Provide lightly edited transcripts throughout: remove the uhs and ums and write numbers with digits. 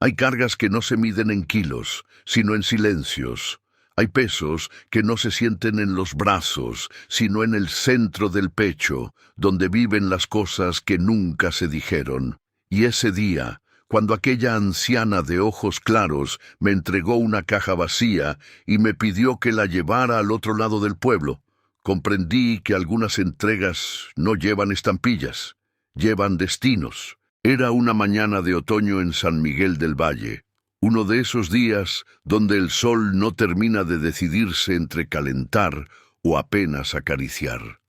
Hay cargas que no se miden en kilos, sino en silencios. Hay pesos que no se sienten en los brazos, sino en el centro del pecho, donde viven las cosas que nunca se dijeron. Y ese día, cuando aquella anciana de ojos claros me entregó una caja vacía y me pidió que la llevara al otro lado del pueblo, comprendí que algunas entregas no llevan estampillas, llevan destinos. Era una mañana de otoño en San Miguel del Valle, uno de esos días donde el sol no termina de decidirse entre calentar o apenas acariciar.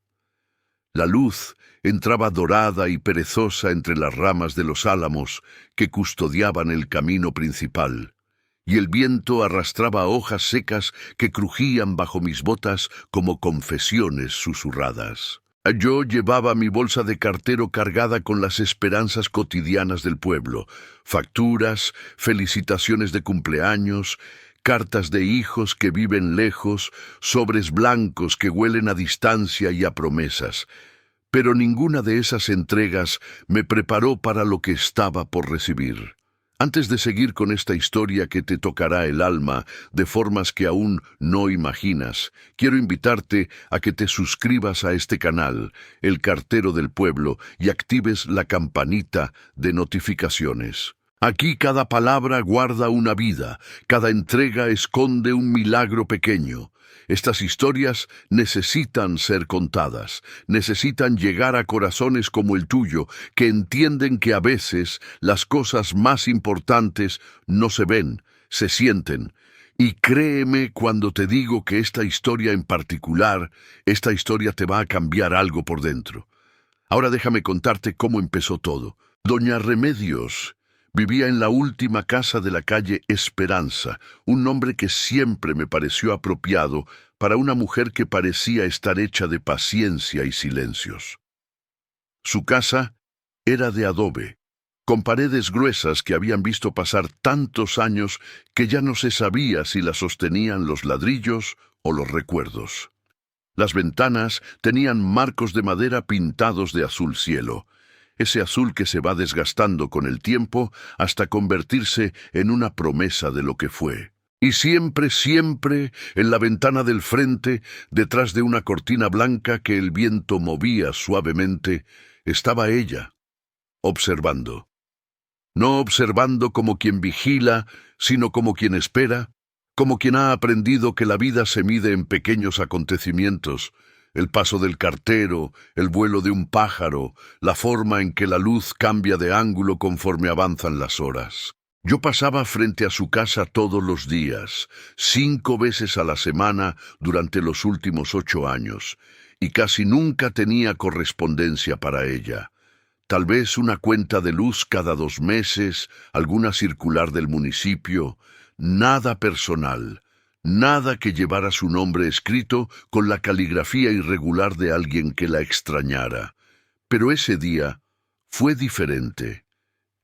La luz entraba dorada y perezosa entre las ramas de los álamos que custodiaban el camino principal, y el viento arrastraba hojas secas que crujían bajo mis botas como confesiones susurradas. Yo llevaba mi bolsa de cartero cargada con las esperanzas cotidianas del pueblo, facturas, felicitaciones de cumpleaños, cartas de hijos que viven lejos, sobres blancos que huelen a distancia y a promesas. Pero ninguna de esas entregas me preparó para lo que estaba por recibir. Antes de seguir con esta historia que te tocará el alma de formas que aún no imaginas, quiero invitarte a que te suscribas a este canal, El Cartero del Pueblo, y actives la campanita de notificaciones. Aquí cada palabra guarda una vida, cada entrega esconde un milagro pequeño. Estas historias necesitan ser contadas, necesitan llegar a corazones como el tuyo, que entienden que a veces las cosas más importantes no se ven, se sienten. Y créeme cuando te digo que esta historia en particular, esta historia te va a cambiar algo por dentro. Ahora déjame contarte cómo empezó todo. Doña Remedios vivía en la última casa de la calle Esperanza, un nombre que siempre me pareció apropiado para una mujer que parecía estar hecha de paciencia y silencios. Su casa era de adobe, con paredes gruesas que habían visto pasar tantos años que ya no se sabía si la sostenían los ladrillos o los recuerdos. Las ventanas tenían marcos de madera pintados de azul cielo, ese azul que se va desgastando con el tiempo hasta convertirse en una promesa de lo que fue. Y siempre, siempre, en la ventana del frente, detrás de una cortina blanca que el viento movía suavemente, estaba ella, observando. No observando como quien vigila, sino como quien espera, como quien ha aprendido que la vida se mide en pequeños acontecimientos, el paso del cartero, el vuelo de un pájaro, la forma en que la luz cambia de ángulo conforme avanzan las horas. Yo pasaba frente a su casa todos los días, 5 veces a la semana durante los últimos 8 años, y casi nunca tenía correspondencia para ella. Tal vez una cuenta de luz cada 2 meses, alguna circular del municipio, nada personal. Nada que llevara su nombre escrito con la caligrafía irregular de alguien que la extrañara. Pero ese día fue diferente.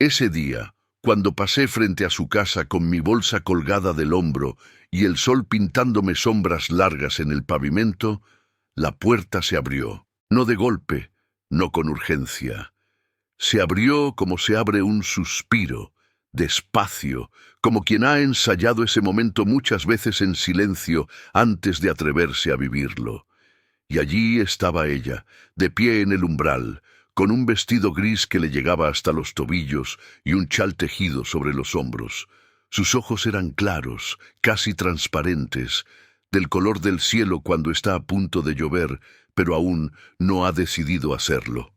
Ese día, cuando pasé frente a su casa con mi bolsa colgada del hombro y el sol pintándome sombras largas en el pavimento, la puerta se abrió, no de golpe, no con urgencia. Se abrió como se abre un suspiro, despacio, como quien ha ensayado ese momento muchas veces en silencio antes de atreverse a vivirlo. Y allí estaba ella, de pie en el umbral, con un vestido gris que le llegaba hasta los tobillos y un chal tejido sobre los hombros. Sus ojos eran claros, casi transparentes, del color del cielo cuando está a punto de llover, pero aún no ha decidido hacerlo.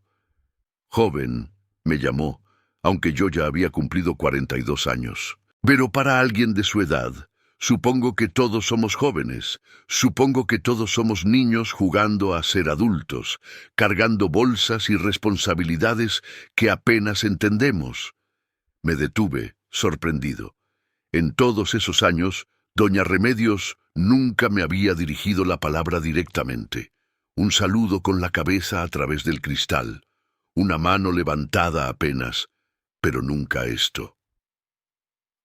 Joven, me llamó, aunque yo ya había cumplido 42 años. Pero para alguien de su edad, supongo que todos somos jóvenes, supongo que todos somos niños jugando a ser adultos, cargando bolsas y responsabilidades que apenas entendemos. Me detuve, sorprendido. En todos esos años, doña Remedios nunca me había dirigido la palabra directamente. Un saludo con la cabeza a través del cristal, una mano levantada apenas, pero nunca esto.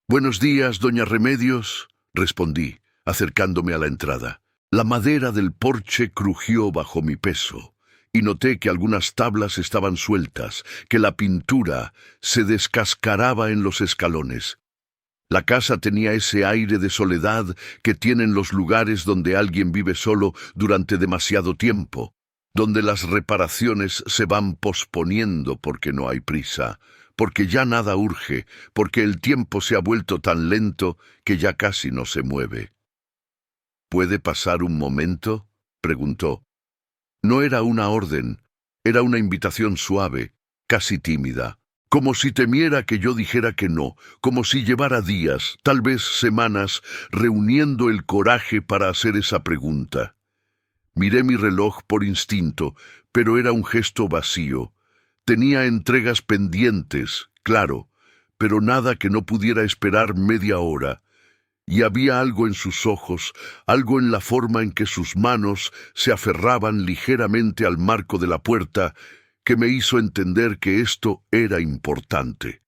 «Buenos días, doña Remedios», respondí, acercándome a la entrada. La madera del porche crujió bajo mi peso, y noté que algunas tablas estaban sueltas, que la pintura se descascaraba en los escalones. La casa tenía ese aire de soledad que tienen los lugares donde alguien vive solo durante demasiado tiempo, donde las reparaciones se van posponiendo porque no hay prisa, porque ya nada urge, porque el tiempo se ha vuelto tan lento que ya casi no se mueve. ¿Puede pasar un momento?, preguntó. No era una orden, era una invitación suave, casi tímida, como si temiera que yo dijera que no, como si llevara días, tal vez semanas, reuniendo el coraje para hacer esa pregunta. Miré mi reloj por instinto, pero era un gesto vacío. Tenía entregas pendientes, claro, pero nada que no pudiera esperar media hora. Y había algo en sus ojos, algo en la forma en que sus manos se aferraban ligeramente al marco de la puerta, que me hizo entender que esto era importante,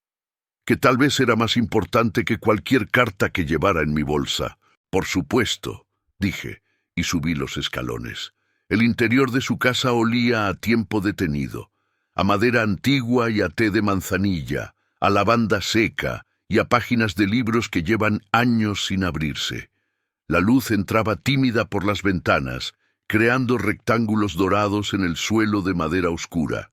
que tal vez era más importante que cualquier carta que llevara en mi bolsa. Por supuesto, dije, y subí los escalones. El interior de su casa olía a tiempo detenido, a madera antigua y a té de manzanilla, a lavanda seca y a páginas de libros que llevan años sin abrirse. La luz entraba tímida por las ventanas, creando rectángulos dorados en el suelo de madera oscura.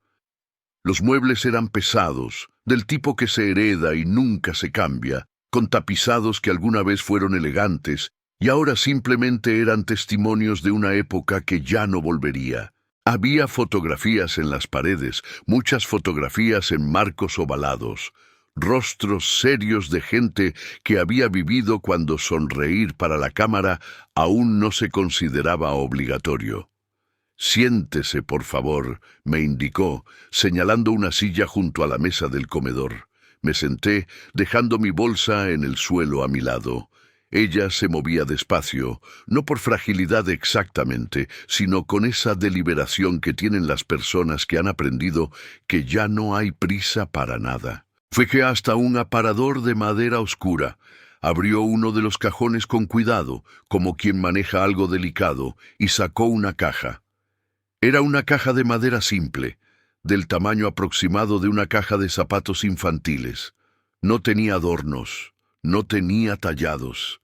Los muebles eran pesados, del tipo que se hereda y nunca se cambia, con tapizados que alguna vez fueron elegantes y ahora simplemente eran testimonios de una época que ya no volvería. Había fotografías en las paredes, muchas fotografías en marcos ovalados, rostros serios de gente que había vivido cuando sonreír para la cámara aún no se consideraba obligatorio. «Siéntese, por favor», me indicó, señalando una silla junto a la mesa del comedor. Me senté, dejando mi bolsa en el suelo a mi lado. Ella se movía despacio, no por fragilidad exactamente, sino con esa deliberación que tienen las personas que han aprendido que ya no hay prisa para nada. Fue hasta un aparador de madera oscura. Abrió uno de los cajones con cuidado, como quien maneja algo delicado, y sacó una caja. Era una caja de madera simple, del tamaño aproximado de una caja de zapatos infantiles. No tenía adornos, no tenía tallados.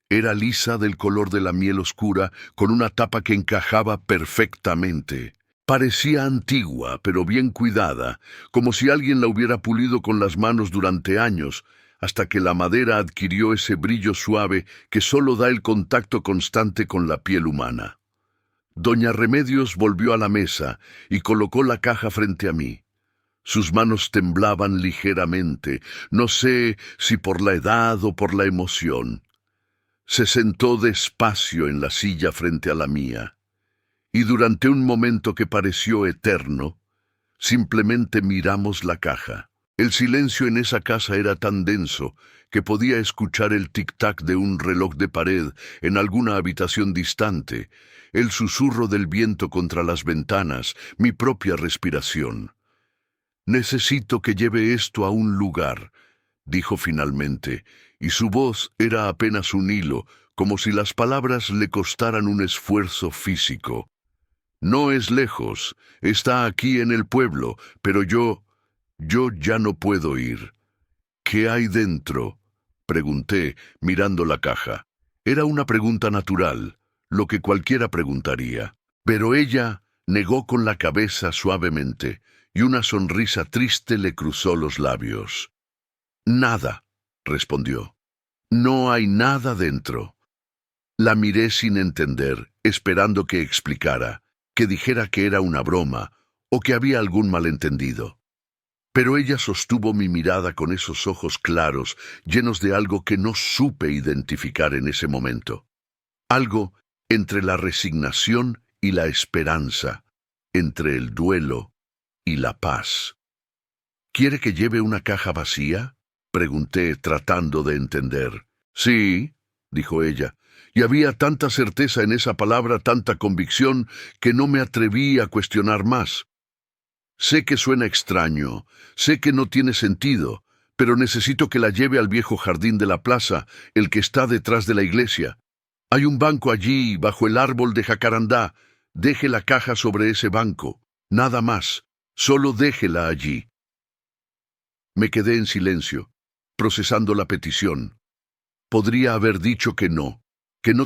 Era lisa, del color de la miel oscura, con una tapa que encajaba perfectamente. Parecía antigua, pero bien cuidada, como si alguien la hubiera pulido con las manos durante años, hasta que la madera adquirió ese brillo suave que solo da el contacto constante con la piel humana. Doña Remedios volvió a la mesa y colocó la caja frente a mí. Sus manos temblaban ligeramente, no sé si por la edad o por la emoción. Se sentó despacio en la silla frente a la mía, y durante un momento que pareció eterno, simplemente miramos la caja. El silencio en esa casa era tan denso que podía escuchar el tic-tac de un reloj de pared en alguna habitación distante, el susurro del viento contra las ventanas, mi propia respiración. «Necesito que lleve esto a un lugar», dijo finalmente, y su voz era apenas un hilo, como si las palabras le costaran un esfuerzo físico. «No es lejos, está aquí en el pueblo, pero yo ya no puedo ir». «¿Qué hay dentro?», pregunté, mirando la caja. Era una pregunta natural, lo que cualquiera preguntaría. Pero ella negó con la cabeza suavemente, y una sonrisa triste le cruzó los labios. «Nada», respondió. «No hay nada dentro». La miré sin entender, esperando que explicara, que dijera que era una broma, o que había algún malentendido. Pero ella sostuvo mi mirada con esos ojos claros, llenos de algo que no supe identificar en ese momento. Algo entre la resignación y la esperanza, entre el duelo y la paz. «¿Quiere que lleve una caja vacía?», pregunté, tratando de entender. «Sí», dijo ella, y había tanta certeza en esa palabra, tanta convicción, que no me atreví a cuestionar más. «Sé que suena extraño, sé que no tiene sentido, pero necesito que la lleve al viejo jardín de la plaza, el que está detrás de la iglesia. Hay un banco allí, bajo el árbol de jacarandá. Deje la caja sobre ese banco. Nada más. Solo déjela allí». Me quedé en silencio, procesando la petición. Podría haber dicho que no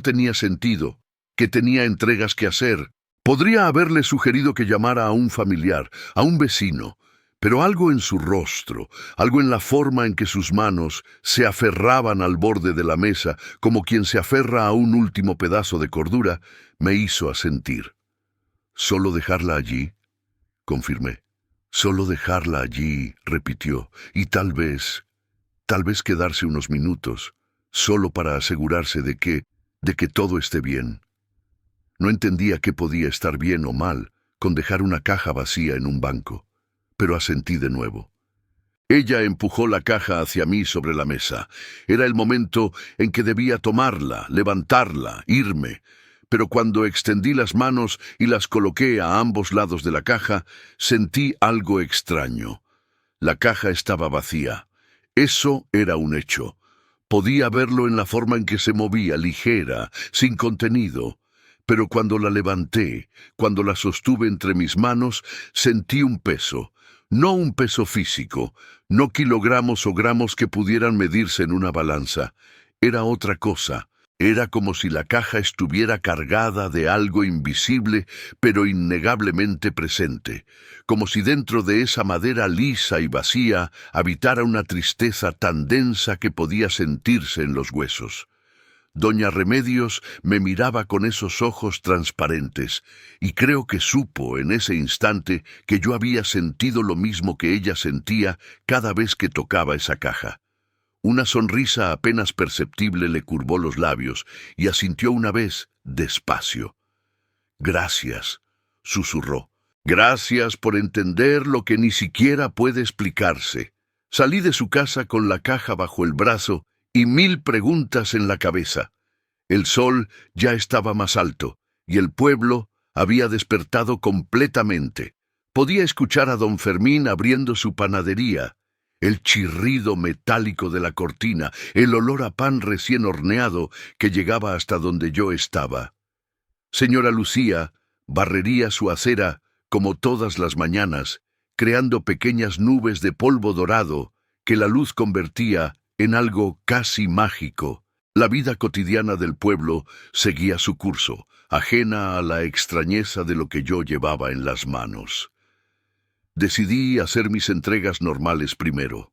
tenía sentido, que tenía entregas que hacer. Podría haberle sugerido que llamara a un familiar, a un vecino, pero algo en su rostro, algo en la forma en que sus manos se aferraban al borde de la mesa, como quien se aferra a un último pedazo de cordura, me hizo asentir. «¿Solo dejarla allí?», confirmé. «Solo dejarla allí», repitió, «y tal vez quedarse unos minutos, solo para asegurarse de que todo esté bien». No entendía qué podía estar bien o mal con dejar una caja vacía en un banco, pero asentí de nuevo. Ella empujó la caja hacia mí sobre la mesa. Era el momento en que debía tomarla, levantarla, irme. Pero cuando extendí las manos y las coloqué a ambos lados de la caja, sentí algo extraño. La caja estaba vacía. Eso era un hecho. Podía verlo en la forma en que se movía, ligera, sin contenido. Pero cuando la levanté, cuando la sostuve entre mis manos, sentí un peso. No un peso físico, no kilogramos o gramos que pudieran medirse en una balanza. Era otra cosa. Era como si la caja estuviera cargada de algo invisible, pero innegablemente presente. Como si dentro de esa madera lisa y vacía habitara una tristeza tan densa que podía sentirse en los huesos. Doña Remedios me miraba con esos ojos transparentes, y creo que supo en ese instante que yo había sentido lo mismo que ella sentía cada vez que tocaba esa caja. Una sonrisa apenas perceptible le curvó los labios y asintió una vez, despacio. «Gracias», susurró. «Gracias por entender lo que ni siquiera puede explicarse». Salí de su casa con la caja bajo el brazo y 1000 preguntas en la cabeza. El sol ya estaba más alto y el pueblo había despertado completamente. Podía escuchar a don Fermín abriendo su panadería. El chirrido metálico de la cortina, el olor a pan recién horneado que llegaba hasta donde yo estaba. Señora Lucía barrería su acera como todas las mañanas, creando pequeñas nubes de polvo dorado que la luz convertía en algo casi mágico. La vida cotidiana del pueblo seguía su curso, ajena a la extrañeza de lo que yo llevaba en las manos. Decidí hacer mis entregas normales primero.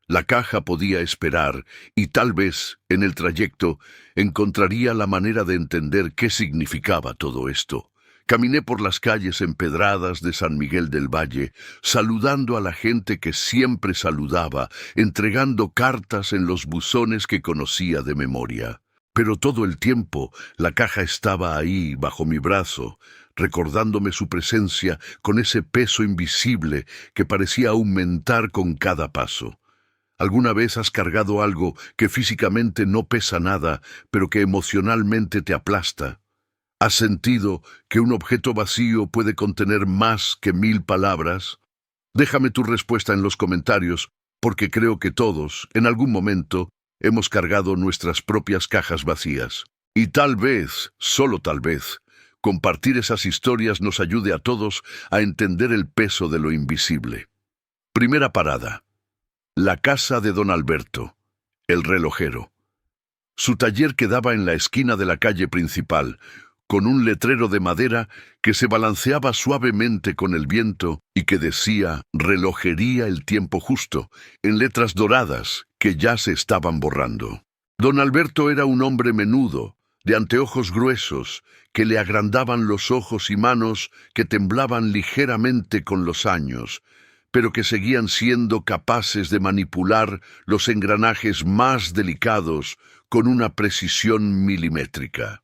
La caja podía esperar y tal vez, en el trayecto, encontraría la manera de entender qué significaba todo esto. Caminé por las calles empedradas de San Miguel del Valle, saludando a la gente que siempre saludaba, entregando cartas en los buzones que conocía de memoria. Pero todo el tiempo la caja estaba ahí, bajo mi brazo, recordándome su presencia con ese peso invisible que parecía aumentar con cada paso. ¿Alguna vez has cargado algo que físicamente no pesa nada, pero que emocionalmente te aplasta? ¿Has sentido que un objeto vacío puede contener más que 1000 palabras? Déjame tu respuesta en los comentarios, porque creo que todos, en algún momento, hemos cargado nuestras propias cajas vacías. Y tal vez, solo tal vez, compartir esas historias nos ayude a todos a entender el peso de lo invisible. Primera parada. La casa de don Alberto, el relojero. Su taller quedaba en la esquina de la calle principal, con un letrero de madera que se balanceaba suavemente con el viento y que decía «Relojería El Tiempo Justo», en letras doradas que ya se estaban borrando. Don Alberto era un hombre menudo, de anteojos gruesos, que le agrandaban los ojos y manos que temblaban ligeramente con los años, pero que seguían siendo capaces de manipular los engranajes más delicados con una precisión milimétrica.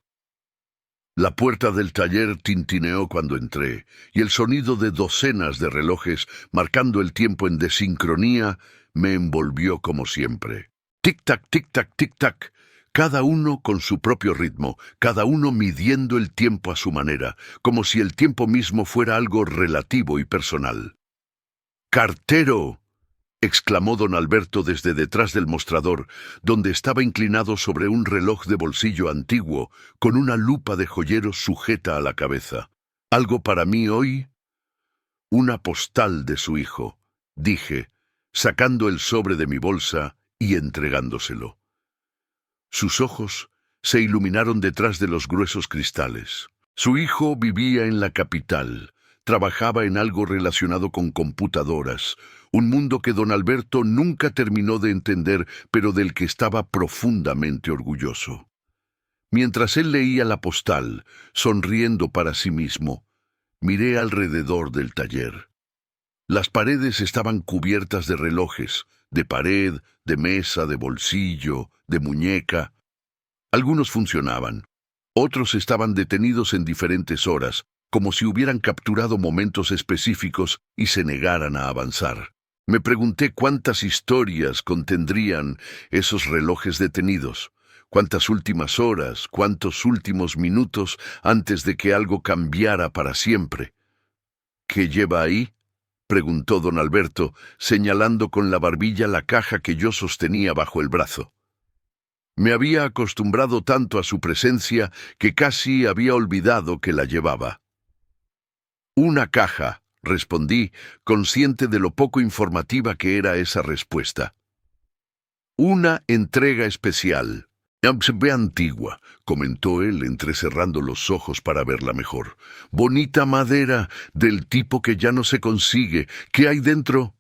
La puerta del taller tintineó cuando entré, y el sonido de docenas de relojes, marcando el tiempo en desincronía, me envolvió como siempre. Tic-tac, tic-tac, tic-tac, cada uno con su propio ritmo, cada uno midiendo el tiempo a su manera, como si el tiempo mismo fuera algo relativo y personal. «¡Cartero!», exclamó don Alberto desde detrás del mostrador, donde estaba inclinado sobre un reloj de bolsillo antiguo, con una lupa de joyeros sujeta a la cabeza. «¿Algo para mí hoy?» «Una postal de su hijo», dije, sacando el sobre de mi bolsa y entregándoselo. Sus ojos se iluminaron detrás de los gruesos cristales. Su hijo vivía en la capital, trabajaba en algo relacionado con computadoras, un mundo que don Alberto nunca terminó de entender, pero del que estaba profundamente orgulloso. Mientras él leía la postal, sonriendo para sí mismo, miré alrededor del taller. Las paredes estaban cubiertas de relojes, de pared, de mesa, de bolsillo, de muñeca. Algunos funcionaban. Otros estaban detenidos en diferentes horas, como si hubieran capturado momentos específicos y se negaran a avanzar. Me pregunté cuántas historias contendrían esos relojes detenidos, cuántas últimas horas, cuántos últimos minutos antes de que algo cambiara para siempre. ¿Qué lleva ahí?, preguntó don Alberto, señalando con la barbilla la caja que yo sostenía bajo el brazo. Me había acostumbrado tanto a su presencia que casi había olvidado que la llevaba. Una caja, respondí, consciente de lo poco informativa que era esa respuesta. Una entrega especial. Se ve antigua, comentó él, entrecerrando los ojos para verla mejor. Bonita madera, del tipo que ya no se consigue. ¿Qué hay dentro?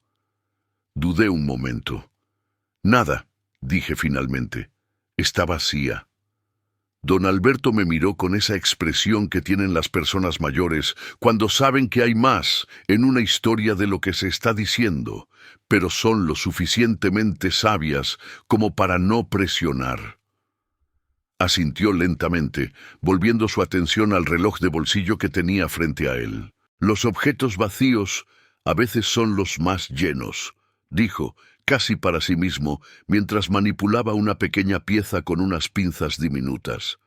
Dudé un momento. Nada, dije finalmente. Está vacía. Don Alberto me miró con esa expresión que tienen las personas mayores cuando saben que hay más en una historia de lo que se está diciendo, pero son lo suficientemente sabias como para no presionar. Asintió lentamente, volviendo su atención al reloj de bolsillo que tenía frente a él. Los objetos vacíos a veces son los más llenos, dijo, casi para sí mismo, mientras manipulaba una pequeña pieza con unas pinzas diminutas.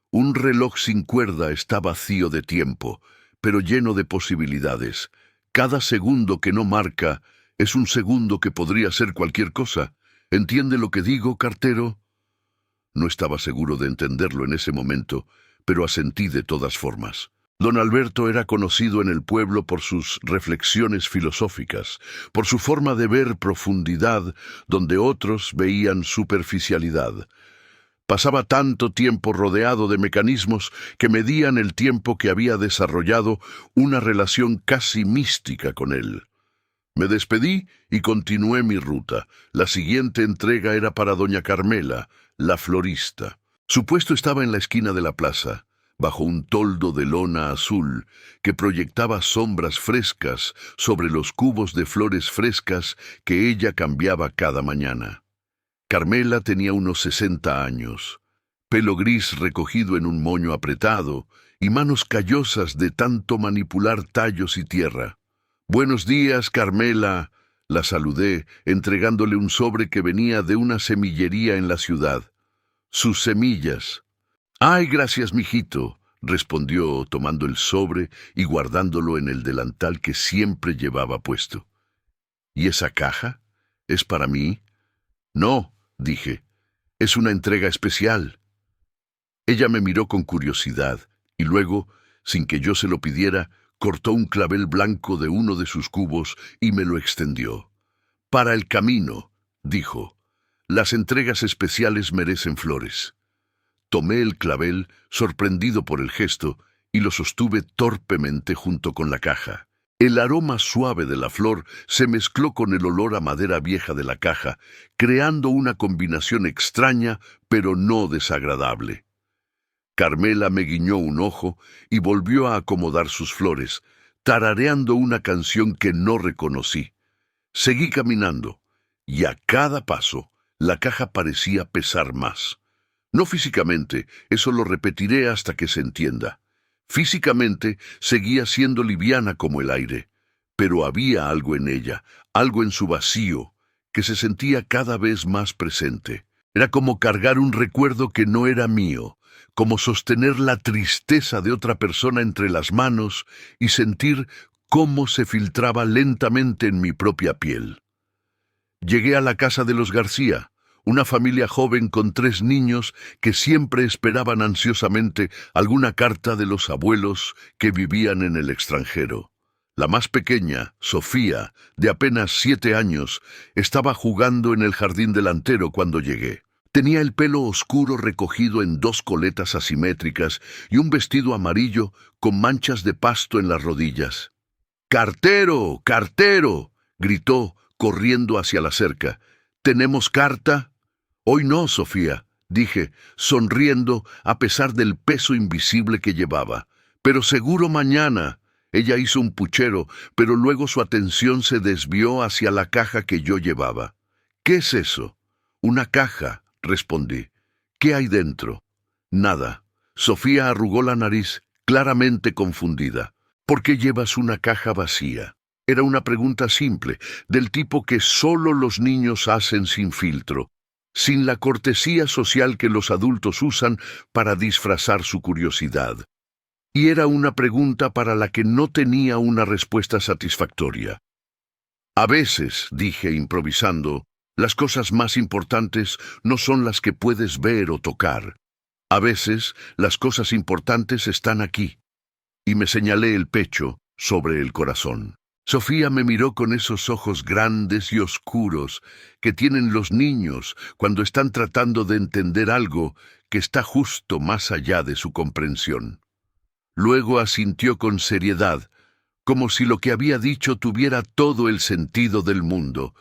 Un reloj sin cuerda está vacío de tiempo, pero lleno de posibilidades. Cada segundo que no marca es un segundo que podría ser cualquier cosa. ¿Entiende lo que digo, cartero? No estaba seguro de entenderlo en ese momento, pero asentí de todas formas. Don Alberto era conocido en el pueblo por sus reflexiones filosóficas, por su forma de ver profundidad donde otros veían superficialidad. Pasaba tanto tiempo rodeado de mecanismos que medían el tiempo que había desarrollado una relación casi mística con él. Me despedí y continué mi ruta. La siguiente entrega era para doña Carmela, la florista. Su puesto estaba en la esquina de la plaza, bajo un toldo de lona azul que proyectaba sombras frescas sobre los cubos de flores frescas que ella cambiaba cada mañana. Carmela tenía unos 60 años, pelo gris recogido en un moño apretado y manos callosas de tanto manipular tallos y tierra. «Buenos días, Carmela», la saludé, entregándole un sobre que venía de una semillería en la ciudad. Sus semillas. «Ay, gracias, mijito», respondió tomando el sobre y guardándolo en el delantal que siempre llevaba puesto. «¿Y esa caja? ¿Es para mí?» «No», dije, «es una entrega especial». Ella me miró con curiosidad y luego, sin que yo se lo pidiera, cortó un clavel blanco de uno de sus cubos y me lo extendió. «Para el camino», dijo. «Las entregas especiales merecen flores». Tomé el clavel, sorprendido por el gesto, y lo sostuve torpemente junto con la caja. El aroma suave de la flor se mezcló con el olor a madera vieja de la caja, creando una combinación extraña, pero no desagradable. Carmela me guiñó un ojo y volvió a acomodar sus flores, tarareando una canción que no reconocí. Seguí caminando, y a cada paso la caja parecía pesar más. No físicamente, eso lo repetiré hasta que se entienda. Físicamente seguía siendo liviana como el aire, pero había algo en ella, algo en su vacío, que se sentía cada vez más presente. Era como cargar un recuerdo que no era mío, como sostener la tristeza de otra persona entre las manos y sentir cómo se filtraba lentamente en mi propia piel. Llegué a la casa de los García, una familia joven con 3 niños que siempre esperaban ansiosamente alguna carta de los abuelos que vivían en el extranjero. La más pequeña, Sofía, de apenas 7 años, estaba jugando en el jardín delantero cuando llegué. Tenía el pelo oscuro recogido en dos coletas asimétricas y un vestido amarillo con manchas de pasto en las rodillas. ¡Cartero! ¡Cartero!, gritó, corriendo hacia la cerca. ¿Tenemos carta? Hoy no, Sofía, dije, sonriendo a pesar del peso invisible que llevaba. Pero seguro mañana. Ella hizo un puchero, pero luego su atención se desvió hacia la caja que yo llevaba. ¿Qué es eso? Una caja, respondí. ¿Qué hay dentro? Nada. Sofía arrugó la nariz, claramente confundida. ¿Por qué llevas una caja vacía? Era una pregunta simple, del tipo que solo los niños hacen sin filtro, sin la cortesía social que los adultos usan para disfrazar su curiosidad. Y era una pregunta para la que no tenía una respuesta satisfactoria. A veces, dije improvisando, las cosas más importantes no son las que puedes ver o tocar. A veces, las cosas importantes están aquí. Y me señalé el pecho sobre el corazón. Sofía me miró con esos ojos grandes y oscuros que tienen los niños cuando están tratando de entender algo que está justo más allá de su comprensión. Luego asintió con seriedad, como si lo que había dicho tuviera todo el sentido del mundo,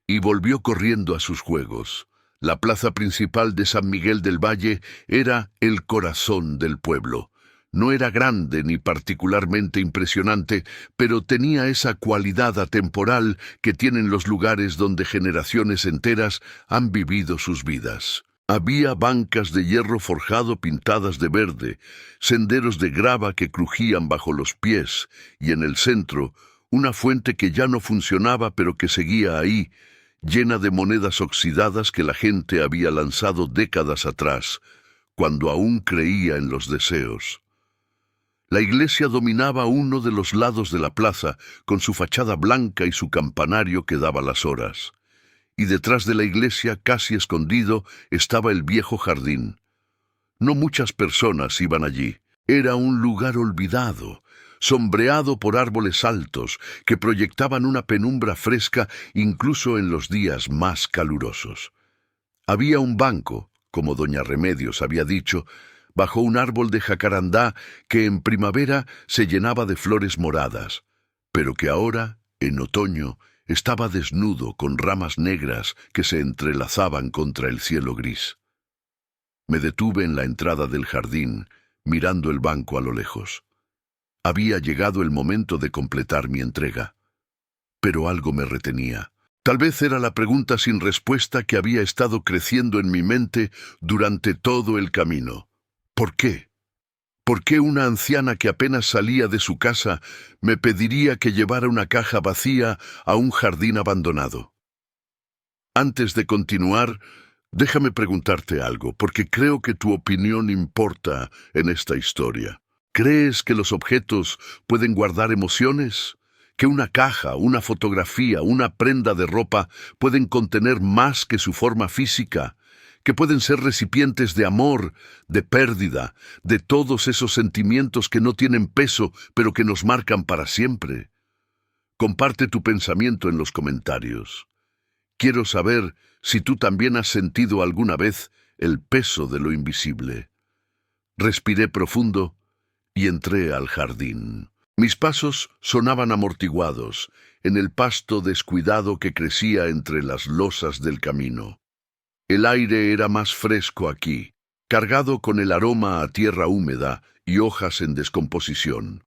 y volvió corriendo a sus juegos. La plaza principal de San Miguel del Valle era el corazón del pueblo. No era grande ni particularmente impresionante, pero tenía esa cualidad atemporal que tienen los lugares donde generaciones enteras han vivido sus vidas. Había bancas de hierro forjado pintadas de verde, senderos de grava que crujían bajo los pies, y en el centro, una fuente que ya no funcionaba pero que seguía ahí, llena de monedas oxidadas que la gente había lanzado décadas atrás, cuando aún creía en los deseos. La iglesia dominaba uno de los lados de la plaza, con su fachada blanca y su campanario que daba las horas. Y detrás de la iglesia, casi escondido, estaba el viejo jardín. No muchas personas iban allí. Era un lugar olvidado, sombreado por árboles altos que proyectaban una penumbra fresca incluso en los días más calurosos. Había un banco, como doña Remedios había dicho, bajo un árbol de jacarandá que en primavera se llenaba de flores moradas, pero que ahora, en otoño, estaba desnudo con ramas negras que se entrelazaban contra el cielo gris. Me detuve en la entrada del jardín, mirando el banco a lo lejos. Había llegado el momento de completar mi entrega. Pero algo me retenía. Tal vez era la pregunta sin respuesta que había estado creciendo en mi mente durante todo el camino. ¿Por qué? ¿Por qué una anciana que apenas salía de su casa me pediría que llevara una caja vacía a un jardín abandonado? Antes de continuar, déjame preguntarte algo, porque creo que tu opinión importa en esta historia. ¿Crees que los objetos pueden guardar emociones? ¿Que una caja, una fotografía, una prenda de ropa pueden contener más que su forma física? ¿Que pueden ser recipientes de amor, de pérdida, de todos esos sentimientos que no tienen peso, pero que nos marcan para siempre? Comparte tu pensamiento en los comentarios. Quiero saber si tú también has sentido alguna vez el peso de lo invisible. Respiré profundo y entré al jardín. Mis pasos sonaban amortiguados en el pasto descuidado que crecía entre las losas del camino. El aire era más fresco aquí, cargado con el aroma a tierra húmeda y hojas en descomposición.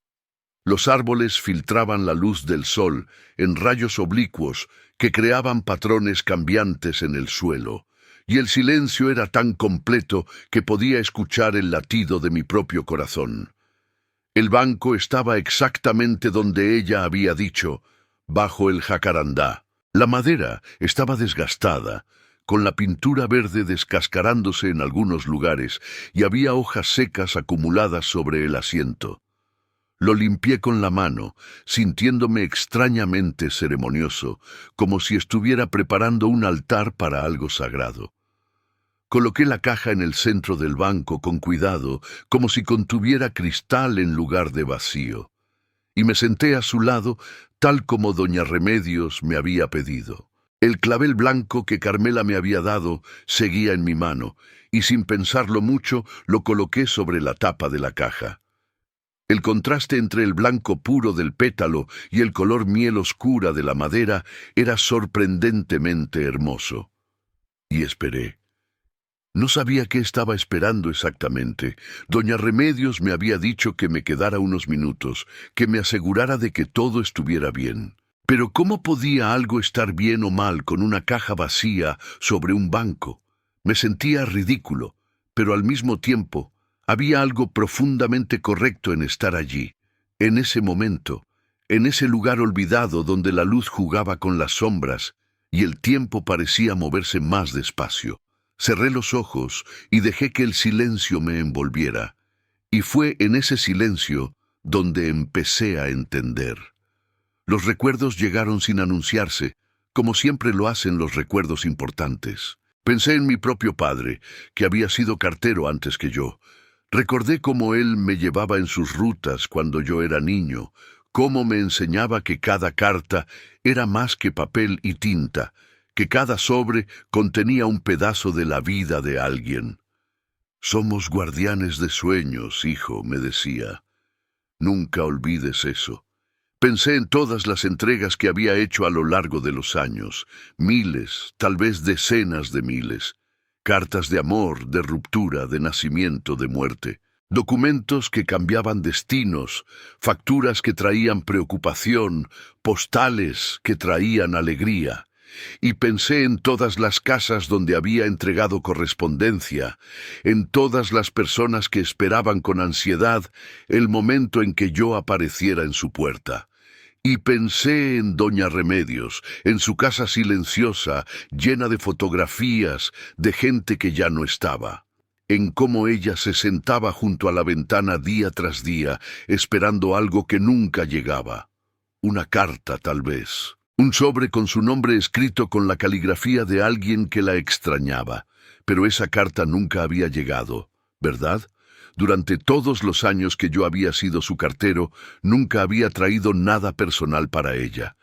Los árboles filtraban la luz del sol en rayos oblicuos que creaban patrones cambiantes en el suelo, y el silencio era tan completo que podía escuchar el latido de mi propio corazón. El banco estaba exactamente donde ella había dicho, bajo el jacarandá. La madera estaba desgastada, con la pintura verde descascarándose en algunos lugares, y había hojas secas acumuladas sobre el asiento. Lo limpié con la mano, sintiéndome extrañamente ceremonioso, como si estuviera preparando un altar para algo sagrado. Coloqué la caja en el centro del banco con cuidado, como si contuviera cristal en lugar de vacío, y me senté a su lado, tal como doña Remedios me había pedido. El clavel blanco que Carmela me había dado seguía en mi mano, y sin pensarlo mucho lo coloqué sobre la tapa de la caja. El contraste entre el blanco puro del pétalo y el color miel oscura de la madera era sorprendentemente hermoso. Y esperé. No sabía qué estaba esperando exactamente. Doña Remedios me había dicho que me quedara unos minutos, que me asegurara de que todo estuviera bien. Pero ¿cómo podía algo estar bien o mal con una caja vacía sobre un banco? Me sentía ridículo, pero al mismo tiempo había algo profundamente correcto en estar allí, en ese momento, en ese lugar olvidado donde la luz jugaba con las sombras y el tiempo parecía moverse más despacio. Cerré los ojos y dejé que el silencio me envolviera. Y fue en ese silencio donde empecé a entender. Los recuerdos llegaron sin anunciarse, como siempre lo hacen los recuerdos importantes. Pensé en mi propio padre, que había sido cartero antes que yo. Recordé cómo él me llevaba en sus rutas cuando yo era niño, cómo me enseñaba que cada carta era más que papel y tinta, que cada sobre contenía un pedazo de la vida de alguien. Somos guardianes de sueños, hijo, me decía. Nunca olvides eso. Pensé en todas las entregas que había hecho a lo largo de los años, miles, tal vez decenas de miles. Cartas de amor, de ruptura, de nacimiento, de muerte. Documentos que cambiaban destinos, facturas que traían preocupación, postales que traían alegría. Y pensé en todas las casas donde había entregado correspondencia, en todas las personas que esperaban con ansiedad el momento en que yo apareciera en su puerta. Y pensé en doña Remedios, en su casa silenciosa, llena de fotografías, de gente que ya no estaba. En cómo ella se sentaba junto a la ventana día tras día, esperando algo que nunca llegaba. Una carta, tal vez. Un sobre con su nombre escrito con la caligrafía de alguien que la extrañaba. Pero esa carta nunca había llegado, ¿verdad? Durante todos los años que yo había sido su cartero, nunca había traído nada personal para ella.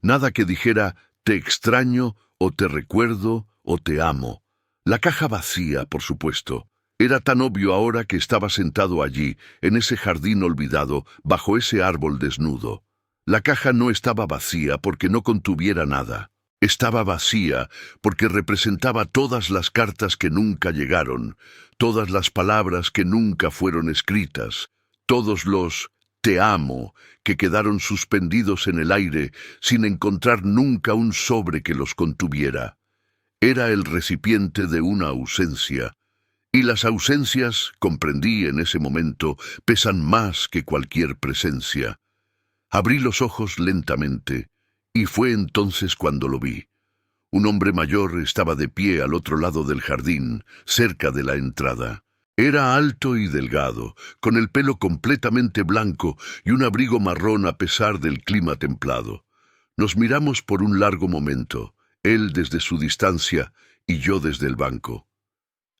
Nada que dijera, te extraño, o te recuerdo, o te amo. La caja vacía, por supuesto. Era tan obvio ahora que estaba sentado allí, en ese jardín olvidado, bajo ese árbol desnudo. La caja no estaba vacía porque no contuviera nada. Estaba vacía porque representaba todas las cartas que nunca llegaron, todas las palabras que nunca fueron escritas, todos los «te amo» que quedaron suspendidos en el aire sin encontrar nunca un sobre que los contuviera. Era el recipiente de una ausencia, y las ausencias, comprendí en ese momento, pesan más que cualquier presencia. Abrí los ojos lentamente, y fue entonces cuando lo vi. Un hombre mayor estaba de pie al otro lado del jardín, cerca de la entrada. Era alto y delgado, con el pelo completamente blanco y un abrigo marrón a pesar del clima templado. Nos miramos por un largo momento, él desde su distancia y yo desde el banco.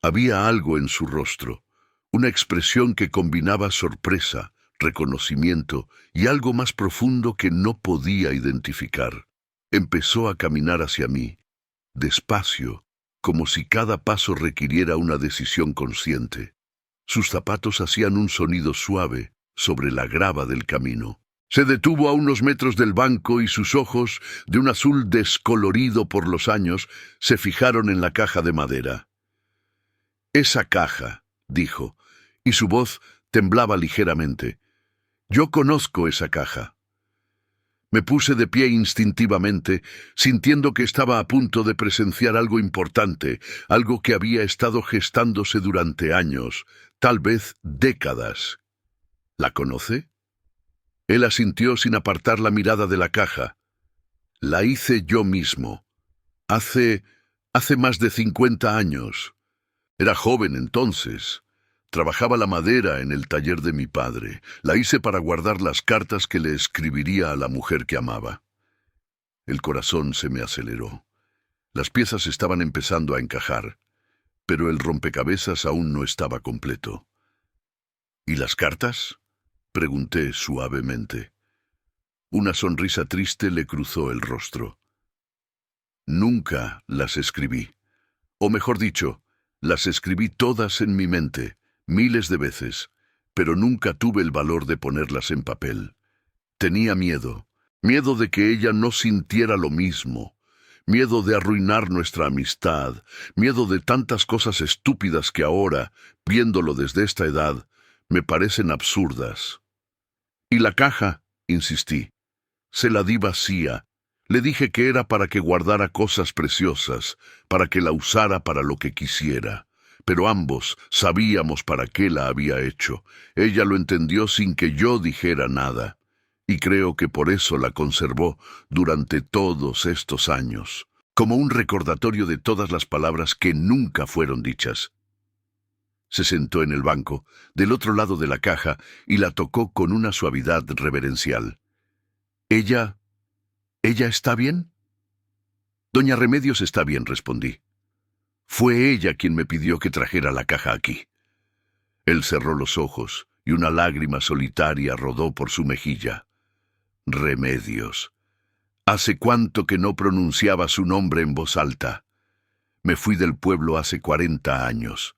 Había algo en su rostro, una expresión que combinaba sorpresa, reconocimiento y algo más profundo que no podía identificar. Empezó a caminar hacia mí, despacio, como si cada paso requiriera una decisión consciente. Sus zapatos hacían un sonido suave sobre la grava del camino. Se detuvo a unos metros del banco y sus ojos, de un azul descolorido por los años, se fijaron en la caja de madera. «Esa caja», dijo, y su voz temblaba ligeramente. «Yo conozco esa caja». Me puse de pie instintivamente, sintiendo que estaba a punto de presenciar algo importante, algo que había estado gestándose durante años, tal vez décadas. «¿La conoce?» Él asintió sin apartar la mirada de la caja. «La hice yo mismo. Hace más de 50 años. Era joven entonces. Trabajaba la madera en el taller de mi padre. La hice para guardar las cartas que le escribiría a la mujer que amaba». El corazón se me aceleró. Las piezas estaban empezando a encajar, pero el rompecabezas aún no estaba completo. «¿Y las cartas?», pregunté suavemente. Una sonrisa triste le cruzó el rostro. Nunca las escribí. O mejor dicho, las escribí todas en mi mente, miles de veces, pero nunca tuve el valor de ponerlas en papel. Tenía miedo, miedo de que ella no sintiera lo mismo, miedo de arruinar nuestra amistad, miedo de tantas cosas estúpidas que ahora, viéndolo desde esta edad, me parecen absurdas. ¿Y la caja? Insistí. Se la di vacía. Le dije que era para que guardara cosas preciosas, para que la usara para lo que quisiera. Pero ambos sabíamos para qué la había hecho. Ella lo entendió sin que yo dijera nada. Y creo que por eso la conservó durante todos estos años, como un recordatorio de todas las palabras que nunca fueron dichas. Se sentó en el banco, del otro lado de la caja, y la tocó con una suavidad reverencial. ¿Ella está bien? Doña Remedios está bien, respondí. Fue ella quien me pidió que trajera la caja aquí. Él cerró los ojos, y una lágrima solitaria rodó por su mejilla. Remedios. ¿Hace cuánto que no pronunciaba su nombre en voz alta? Me fui del pueblo hace 40 años.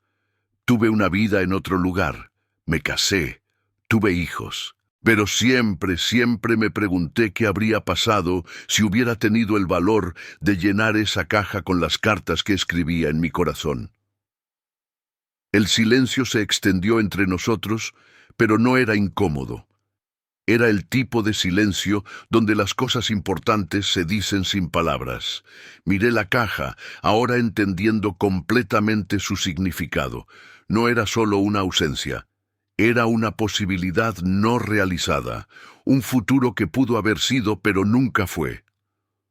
Tuve una vida en otro lugar. Me casé. Tuve hijos. Pero siempre, siempre me pregunté qué habría pasado si hubiera tenido el valor de llenar esa caja con las cartas que escribía en mi corazón. El silencio se extendió entre nosotros, pero no era incómodo. Era el tipo de silencio donde las cosas importantes se dicen sin palabras. Miré la caja, ahora entendiendo completamente su significado. No era solo una ausencia. Era una posibilidad no realizada, un futuro que pudo haber sido pero nunca fue.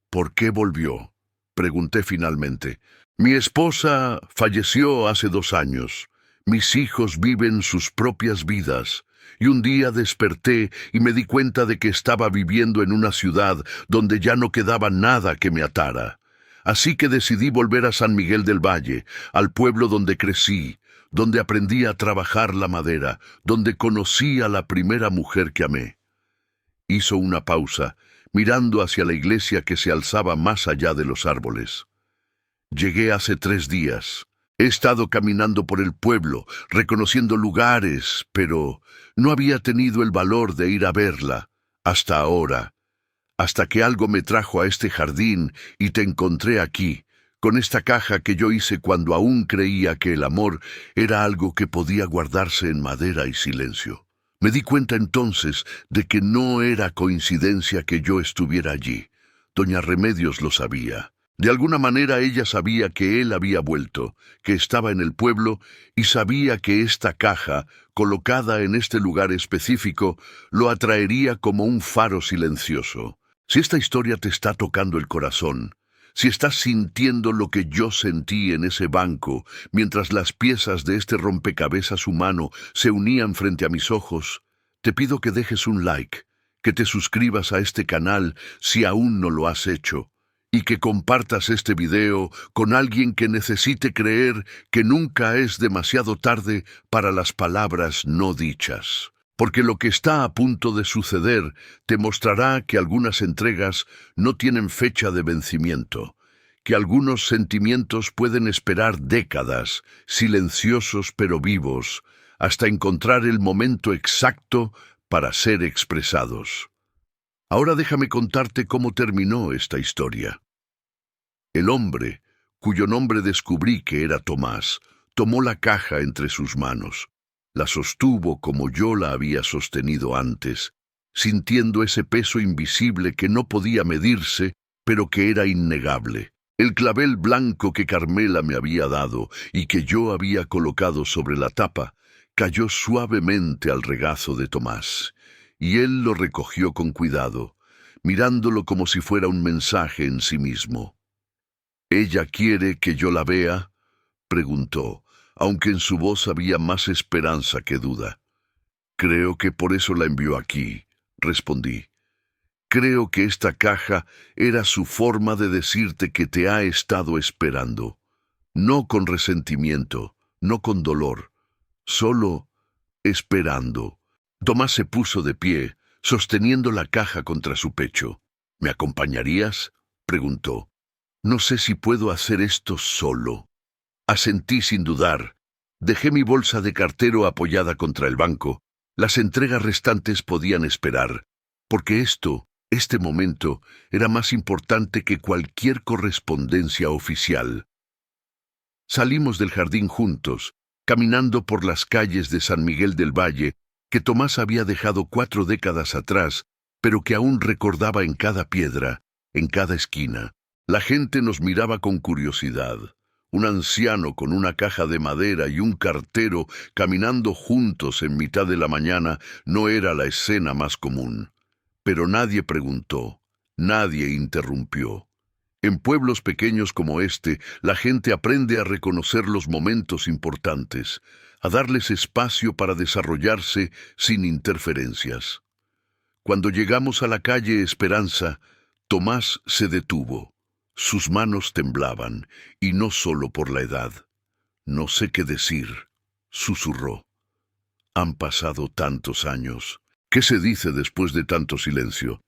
¿Por qué volvió? Pregunté finalmente. Mi esposa falleció hace 2 años. Mis hijos viven sus propias vidas. Y un día desperté y me di cuenta de que estaba viviendo en una ciudad donde ya no quedaba nada que me atara. Así que decidí volver a San Miguel del Valle, al pueblo donde crecí, donde aprendí a trabajar la madera, donde conocí a la primera mujer que amé. Hizo una pausa, mirando hacia la iglesia que se alzaba más allá de los árboles. Llegué hace 3 días. He estado caminando por el pueblo, reconociendo lugares, pero no había tenido el valor de ir a verla, hasta ahora, hasta que algo me trajo a este jardín y te encontré aquí, con esta caja que yo hice cuando aún creía que el amor era algo que podía guardarse en madera y silencio. Me di cuenta entonces de que no era coincidencia que yo estuviera allí. Doña Remedios lo sabía. De alguna manera ella sabía que él había vuelto, que estaba en el pueblo, y sabía que esta caja, colocada en este lugar específico, lo atraería como un faro silencioso. Si esta historia te está tocando el corazón, si estás sintiendo lo que yo sentí en ese banco, mientras las piezas de este rompecabezas humano se unían frente a mis ojos, te pido que dejes un like, que te suscribas a este canal si aún no lo has hecho, y que compartas este video con alguien que necesite creer que nunca es demasiado tarde para las palabras no dichas. Porque lo que está a punto de suceder te mostrará que algunas entregas no tienen fecha de vencimiento, que algunos sentimientos pueden esperar décadas, silenciosos pero vivos, hasta encontrar el momento exacto para ser expresados. Ahora déjame contarte cómo terminó esta historia. El hombre, cuyo nombre descubrí que era Tomás, tomó la caja entre sus manos. La sostuvo como yo la había sostenido antes, sintiendo ese peso invisible que no podía medirse, pero que era innegable. El clavel blanco que Carmela me había dado y que yo había colocado sobre la tapa, cayó suavemente al regazo de Tomás, y él lo recogió con cuidado, mirándolo como si fuera un mensaje en sí mismo. ¿Ella quiere que yo la vea?, preguntó, aunque en su voz había más esperanza que duda. Creo que por eso la envió aquí, respondí. Creo que esta caja era su forma de decirte que te ha estado esperando. No con resentimiento, no con dolor, solo esperando. Tomás se puso de pie, sosteniendo la caja contra su pecho. ¿Me acompañarías?, preguntó. No sé si puedo hacer esto solo. Asentí sin dudar. Dejé mi bolsa de cartero apoyada contra el banco. Las entregas restantes podían esperar, porque este momento, era más importante que cualquier correspondencia oficial. Salimos del jardín juntos, caminando por las calles de San Miguel del Valle, que Tomás había dejado 4 décadas atrás, pero que aún recordaba en cada piedra, en cada esquina. La gente nos miraba con curiosidad. Un anciano con una caja de madera y un cartero caminando juntos en mitad de la mañana no era la escena más común. Pero nadie preguntó, nadie interrumpió. En pueblos pequeños como este, la gente aprende a reconocer los momentos importantes, a darles espacio para desarrollarse sin interferencias. Cuando llegamos a la calle Esperanza, Tomás se detuvo. Sus manos temblaban, y no solo por la edad. No sé qué decir, susurró. Han pasado tantos años. ¿Qué se dice después de tanto silencio?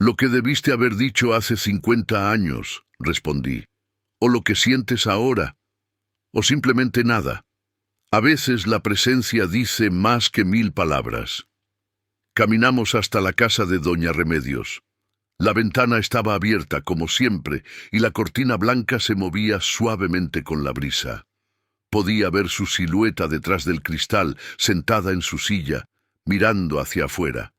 Lo que debiste haber dicho hace 50 años, respondí. O lo que sientes ahora. O simplemente nada. A veces la presencia dice más que 1000 palabras. Caminamos hasta la casa de doña Remedios. La ventana estaba abierta, como siempre, y la cortina blanca se movía suavemente con la brisa. Podía ver su silueta detrás del cristal, sentada en su silla, mirando hacia afuera,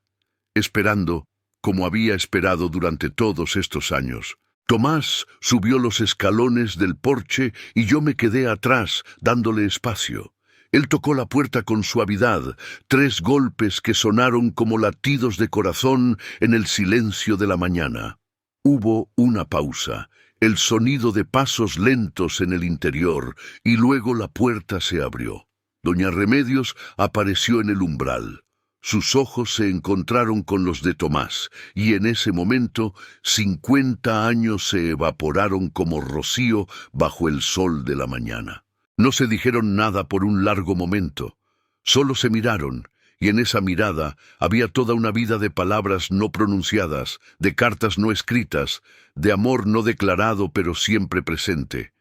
esperando, como había esperado durante todos estos años. Tomás subió los escalones del porche y yo me quedé atrás, dándole espacio. Él tocó la puerta con suavidad, 3 golpes que sonaron como latidos de corazón en el silencio de la mañana. Hubo una pausa, el sonido de pasos lentos en el interior, y luego la puerta se abrió. Doña Remedios apareció en el umbral. Sus ojos se encontraron con los de Tomás, y en ese momento 50 años se evaporaron como rocío bajo el sol de la mañana. No se dijeron nada por un largo momento, solo se miraron, y en esa mirada había toda una vida de palabras no pronunciadas, de cartas no escritas, de amor no declarado pero siempre presente.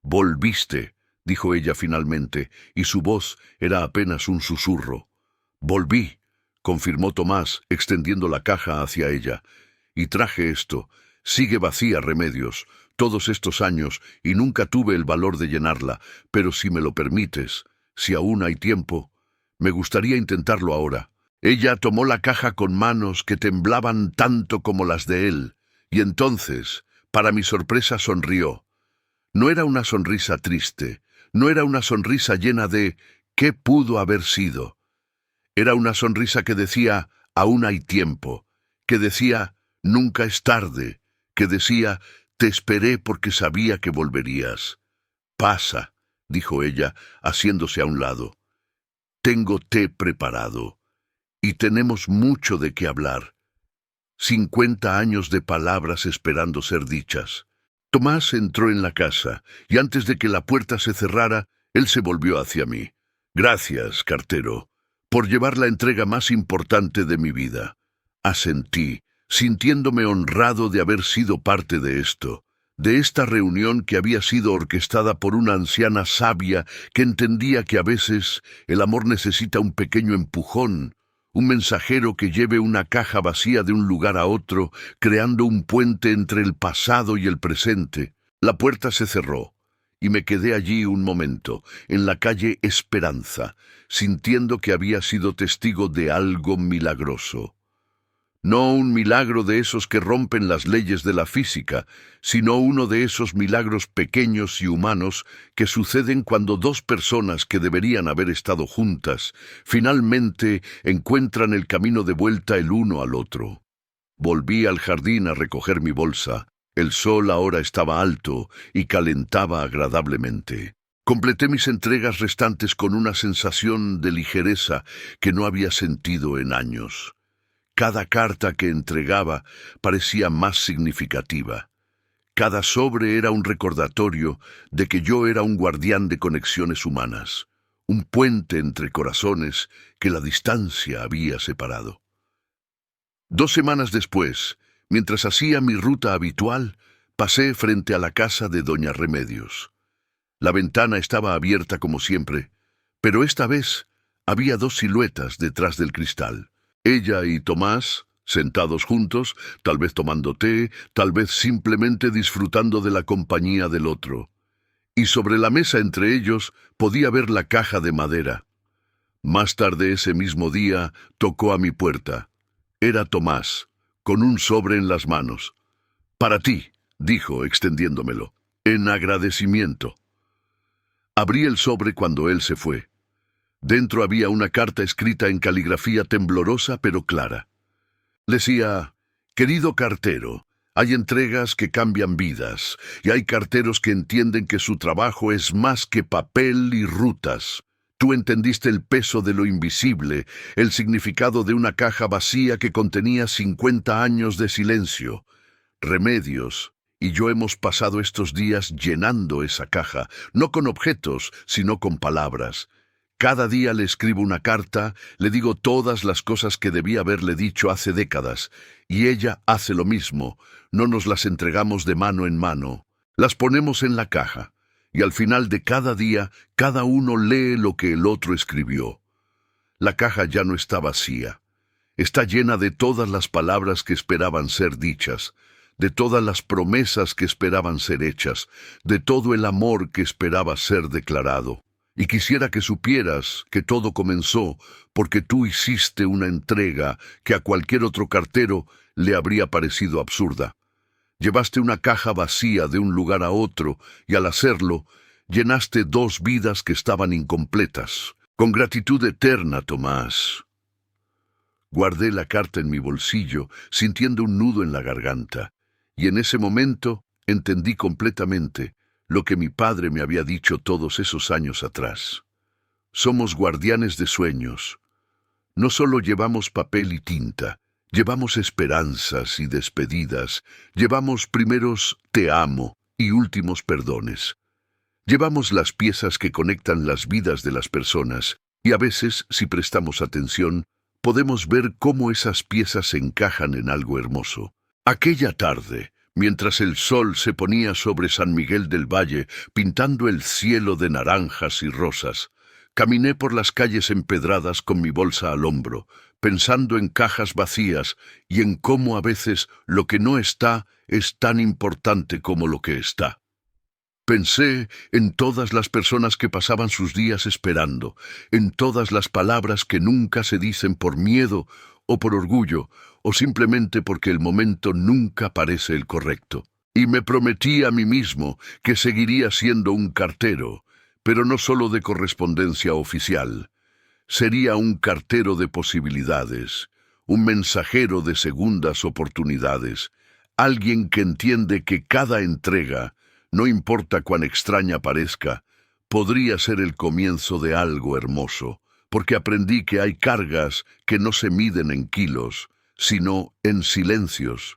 «Volviste», dijo ella finalmente, y su voz era apenas un susurro. «Volví», confirmó Tomás, extendiendo la caja hacia ella. «Y traje esto. Sigue vacía, Remedios, todos estos años, y nunca tuve el valor de llenarla, pero si me lo permites, si aún hay tiempo, me gustaría intentarlo ahora». Ella tomó la caja con manos que temblaban tanto como las de él, y entonces, para mi sorpresa, sonrió. No era una sonrisa triste, no era una sonrisa llena de «¿qué pudo haber sido?». Era una sonrisa que decía «aún hay tiempo», que decía «nunca es tarde», que decía «te esperé porque sabía que volverías». «Pasa», dijo ella, haciéndose a un lado. «Tengo té preparado. Y tenemos mucho de qué hablar. 50 años de palabras esperando ser dichas». Tomás entró en la casa, y antes de que la puerta se cerrara, él se volvió hacia mí. «Gracias, cartero, por llevar la entrega más importante de mi vida». Asentí, sintiéndome honrado de haber sido parte de esto, de esta reunión que había sido orquestada por una anciana sabia que entendía que a veces el amor necesita un pequeño empujón, un mensajero que lleve una caja vacía de un lugar a otro, creando un puente entre el pasado y el presente. La puerta se cerró, y me quedé allí un momento, en la calle Esperanza, sintiendo que había sido testigo de algo milagroso. No un milagro de esos que rompen las leyes de la física, sino uno de esos milagros pequeños y humanos que suceden cuando 2 personas que deberían haber estado juntas, finalmente encuentran el camino de vuelta el uno al otro. Volví al jardín a recoger mi bolsa. El sol ahora estaba alto y calentaba agradablemente. Completé mis entregas restantes con una sensación de ligereza que no había sentido en años. Cada carta que entregaba parecía más significativa. Cada sobre era un recordatorio de que yo era un guardián de conexiones humanas, un puente entre corazones que la distancia había separado. 2 semanas después, mientras hacía mi ruta habitual, Pasé frente a la casa de doña Remedios. La ventana estaba abierta como siempre, pero esta vez había dos siluetas detrás del cristal. Ella y Tomás, sentados juntos, tal vez tomando té, tal vez simplemente disfrutando de la compañía del otro. Y sobre la mesa entre ellos podía ver la caja de madera. Más tarde ese mismo día tocó a mi puerta. Era Tomás, con un sobre en las manos. «Para ti», dijo, extendiéndomelo, en agradecimiento. Abrí el sobre cuando él se fue. Dentro había una carta escrita en caligrafía temblorosa pero clara. Decía: «Querido cartero, hay entregas que cambian vidas, y hay carteros que entienden que su trabajo es más que papel y rutas. Tú entendiste el peso de lo invisible, el significado de una caja vacía que contenía 50 años de silencio. Remedios y yo hemos pasado estos días llenando esa caja, no con objetos, sino con palabras. Cada día le escribo una carta, le digo todas las cosas que debía haberle dicho hace décadas, y ella hace lo mismo. No nos las entregamos de mano en mano, las ponemos en la caja, y al final de cada día, cada uno lee lo que el otro escribió. La caja ya no está vacía. Está llena de todas las palabras que esperaban ser dichas, de todas las promesas que esperaban ser hechas, de todo el amor que esperaba ser declarado. Y quisiera que supieras que todo comenzó porque tú hiciste una entrega que a cualquier otro cartero le habría parecido absurda. Llevaste una caja vacía de un lugar a otro y al hacerlo, llenaste dos vidas que estaban incompletas. Con gratitud eterna, Tomás». Guardé la carta en mi bolsillo, sintiendo un nudo en la garganta, y en ese momento entendí completamente lo que mi padre me había dicho todos esos años atrás. Somos guardianes de sueños. No solo llevamos papel y tinta, llevamos esperanzas y despedidas, llevamos primeros te amo y últimos perdones. Llevamos las piezas que conectan las vidas de las personas, y a veces, si prestamos atención, podemos ver cómo esas piezas se encajan en algo hermoso. Aquella tarde, mientras el sol se ponía sobre San Miguel del Valle, pintando el cielo de naranjas y rosas, caminé por las calles empedradas con mi bolsa al hombro, pensando en cajas vacías y en cómo a veces lo que no está es tan importante como lo que está. Pensé en todas las personas que pasaban sus días esperando, en todas las palabras que nunca se dicen por miedo o por orgullo, o simplemente porque el momento nunca parece el correcto. Y me prometí a mí mismo que seguiría siendo un cartero, pero no solo de correspondencia oficial. Sería un cartero de posibilidades, un mensajero de segundas oportunidades, alguien que entiende que cada entrega, no importa cuán extraña parezca, podría ser el comienzo de algo hermoso, porque aprendí que hay cargas que no se miden en kilos, sino en silencios.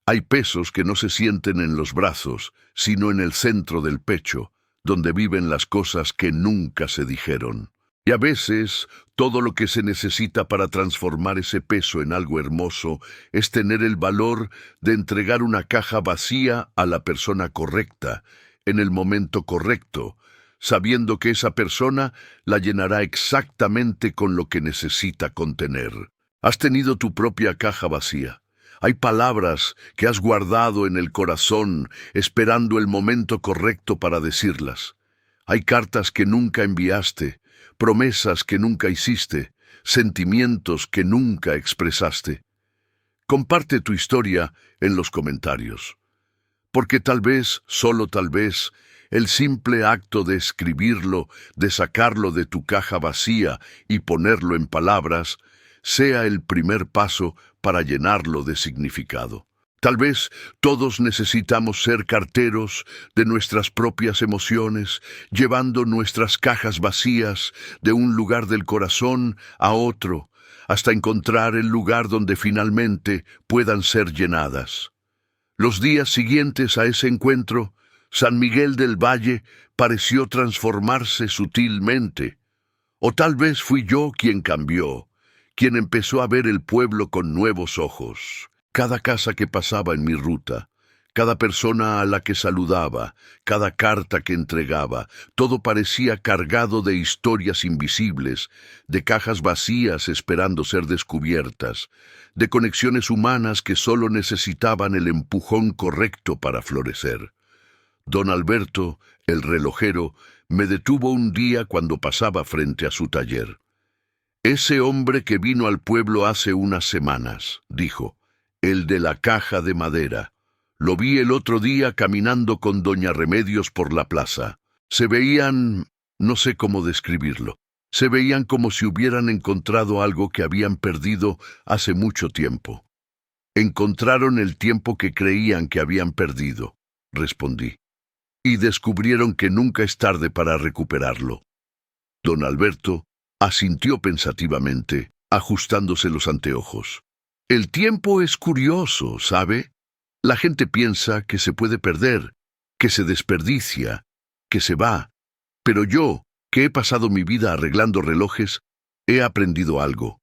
Hay pesos que no se sienten en los brazos, sino en el centro del pecho, donde viven las cosas que nunca se dijeron. Y a veces, todo lo que se necesita para transformar ese peso en algo hermoso es tener el valor de entregar una caja vacía a la persona correcta, en el momento correcto, sabiendo que esa persona la llenará exactamente con lo que necesita contener. Has tenido tu propia caja vacía. Hay palabras que has guardado en el corazón, esperando el momento correcto para decirlas. Hay cartas que nunca enviaste, promesas que nunca hiciste, sentimientos que nunca expresaste. Comparte tu historia en los comentarios, porque tal vez, solo tal vez, el simple acto de escribirlo, de sacarlo de tu caja vacía y ponerlo en palabras, sea el primer paso para llenarlo de significado. Tal vez todos necesitamos ser carteros de nuestras propias emociones, llevando nuestras cajas vacías de un lugar del corazón a otro, hasta encontrar el lugar donde finalmente puedan ser llenadas. Los días siguientes a ese encuentro, San Miguel del Valle pareció transformarse sutilmente. O tal vez fui yo quien cambió, quien empezó a ver el pueblo con nuevos ojos. Cada casa que pasaba en mi ruta, Cada persona a la que saludaba, cada carta que entregaba, todo parecía cargado de historias invisibles, de cajas vacías esperando ser descubiertas, de conexiones humanas que solo necesitaban el empujón correcto para florecer. Don Alberto, el relojero, me detuvo un día cuando pasaba frente a su taller. «Ese hombre que vino al pueblo hace unas semanas», dijo, «el de la caja de madera. Lo vi el otro día caminando con doña Remedios por la plaza. Se veían, no sé cómo describirlo, se veían como si hubieran encontrado algo que habían perdido hace mucho tiempo». «Encontraron el tiempo que creían que habían perdido», respondí, «y descubrieron que nunca es tarde para recuperarlo». Don Alberto asintió pensativamente, ajustándose los anteojos. «El tiempo es curioso, ¿sabe? La gente piensa que se puede perder, que se desperdicia, que se va. Pero yo, que he pasado mi vida arreglando relojes, he aprendido algo.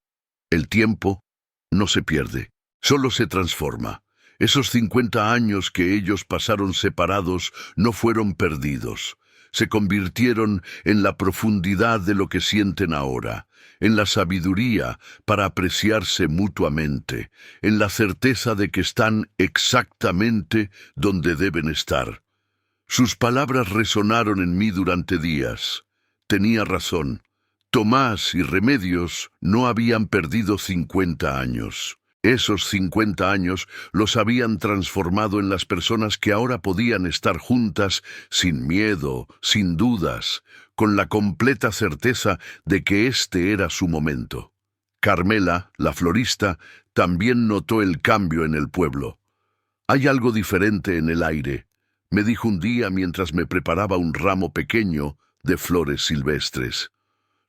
El tiempo no se pierde, solo se transforma. Esos 50 años que ellos pasaron separados no fueron perdidos. Se convirtieron en la profundidad de lo que sienten ahora, en la sabiduría para apreciarse mutuamente, en la certeza de que están exactamente donde deben estar. Sus palabras resonaron en mí durante días. Tenía razón. Tomás y Remedios no habían perdido 50 años. Esos 50 años los habían transformado en las personas que ahora podían estar juntas sin miedo, sin dudas, con la completa certeza de que este era su momento. Carmela, la florista, también notó el cambio en el pueblo. «Hay algo diferente en el aire», me dijo un día mientras me preparaba un ramo pequeño de flores silvestres.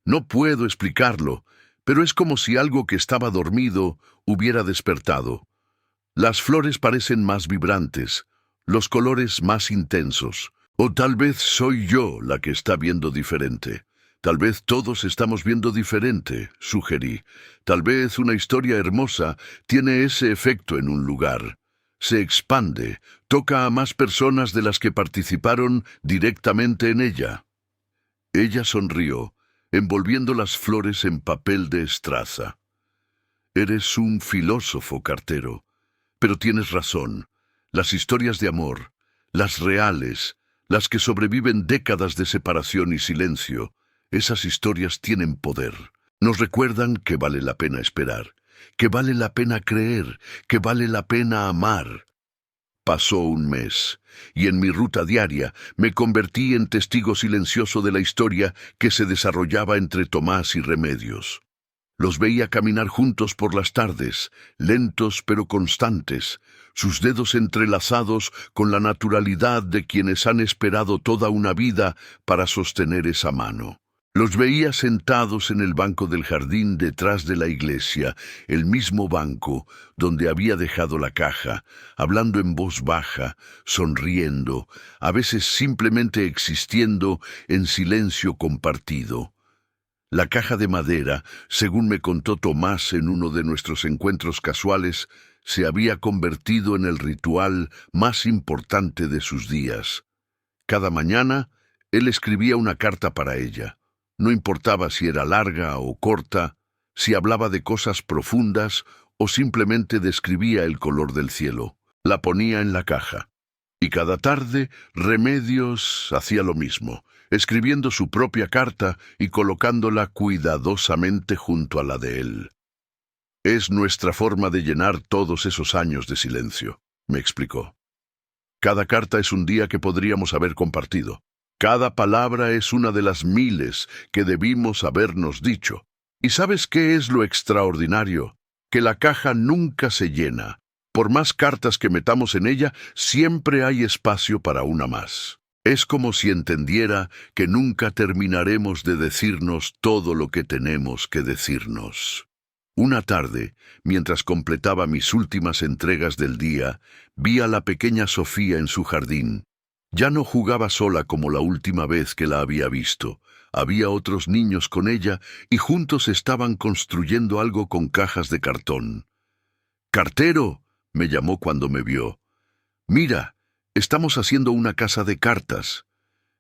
«No puedo explicarlo, pero es como si algo que estaba dormido hubiera despertado. Las flores parecen más vibrantes, los colores más intensos. O tal vez soy yo la que está viendo diferente. Tal vez todos estamos viendo diferente», sugerí. «Tal vez una historia hermosa tiene ese efecto en un lugar. Se expande, toca a más personas de las que participaron directamente en ella». Ella sonrió, envolviendo las flores en papel de estraza. «Eres un filósofo, cartero. Pero tienes razón. Las historias de amor, las reales, las que sobreviven décadas de separación y silencio, esas historias tienen poder. Nos recuerdan que vale la pena esperar, que vale la pena creer, que vale la pena amar». Pasó un mes, y en mi ruta diaria me convertí en testigo silencioso de la historia que se desarrollaba entre Tomás y Remedios. Los veía caminar juntos por las tardes, lentos pero constantes, sus dedos entrelazados con la naturalidad de quienes han esperado toda una vida para sostener esa mano. Los veía sentados en el banco del jardín detrás de la iglesia, el mismo banco donde había dejado la caja, hablando en voz baja, sonriendo, a veces simplemente existiendo en silencio compartido. La caja de madera, según me contó Tomás en uno de nuestros encuentros casuales, se había convertido en el ritual más importante de sus días. Cada mañana, él escribía una carta para ella. No importaba si era larga o corta, si hablaba de cosas profundas o simplemente describía el color del cielo. La ponía en la caja. Y cada tarde, Remedios hacía lo mismo, escribiendo su propia carta y colocándola cuidadosamente junto a la de él. «Es nuestra forma de llenar todos esos años de silencio», me explicó. «Cada carta es un día que podríamos haber compartido. Cada palabra es una de las miles que debimos habernos dicho. ¿Y sabes qué es lo extraordinario? Que la caja nunca se llena. Por más cartas que metamos en ella, siempre hay espacio para una más. Es como si entendiera que nunca terminaremos de decirnos todo lo que tenemos que decirnos». Una tarde, mientras completaba mis últimas entregas del día, vi a la pequeña Sofía en su jardín. Ya no jugaba sola como la última vez que la había visto. Había otros niños con ella y juntos estaban construyendo algo con cajas de cartón. «¡Cartero!», me llamó cuando me vio. Mira, estamos haciendo una casa de cartas.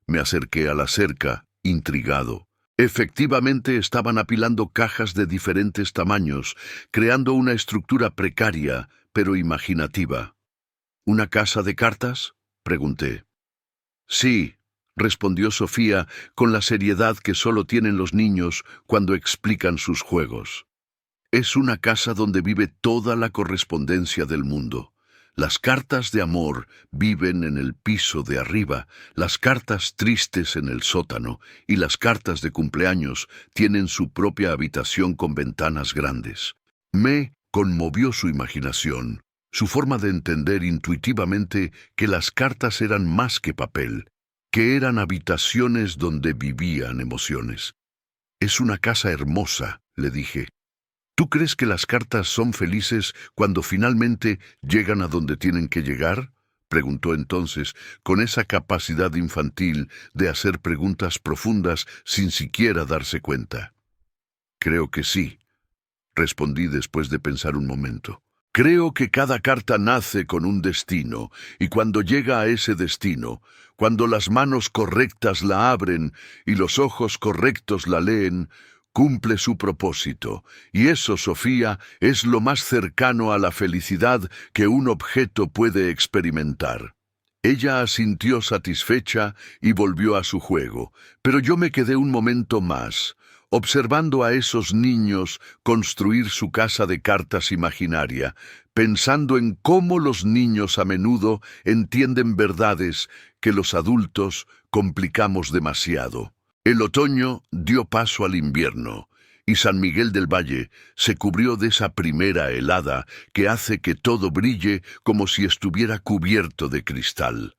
Me acerqué a la cerca, intrigado. Efectivamente estaban apilando cajas de diferentes tamaños, creando una estructura precaria, pero imaginativa. ¿Una casa de cartas?, pregunté. Sí, respondió Sofía con la seriedad que solo tienen los niños cuando explican sus juegos. Es una casa donde vive toda la correspondencia del mundo. Las cartas de amor viven en el piso de arriba, las cartas tristes en el sótano y las cartas de cumpleaños tienen su propia habitación con ventanas grandes. Me conmovió su imaginación, su forma de entender intuitivamente que las cartas eran más que papel, que eran habitaciones donde vivían emociones. Es una casa hermosa, le dije. ¿Tú crees que las cartas son felices cuando finalmente llegan a donde tienen que llegar?, preguntó entonces, con esa capacidad infantil de hacer preguntas profundas sin siquiera darse cuenta. Creo que sí, respondí después de pensar un momento. Creo que cada carta nace con un destino, y cuando llega a ese destino, cuando las manos correctas la abren y los ojos correctos la leen, cumple su propósito, y eso, Sofía, es lo más cercano a la felicidad que un objeto puede experimentar. Ella asintió satisfecha y volvió a su juego, pero yo me quedé un momento más, observando a esos niños construir su casa de cartas imaginaria, pensando en cómo los niños a menudo entienden verdades que los adultos complicamos demasiado. El otoño dio paso al invierno, y San Miguel del Valle se cubrió de esa primera helada que hace que todo brille como si estuviera cubierto de cristal.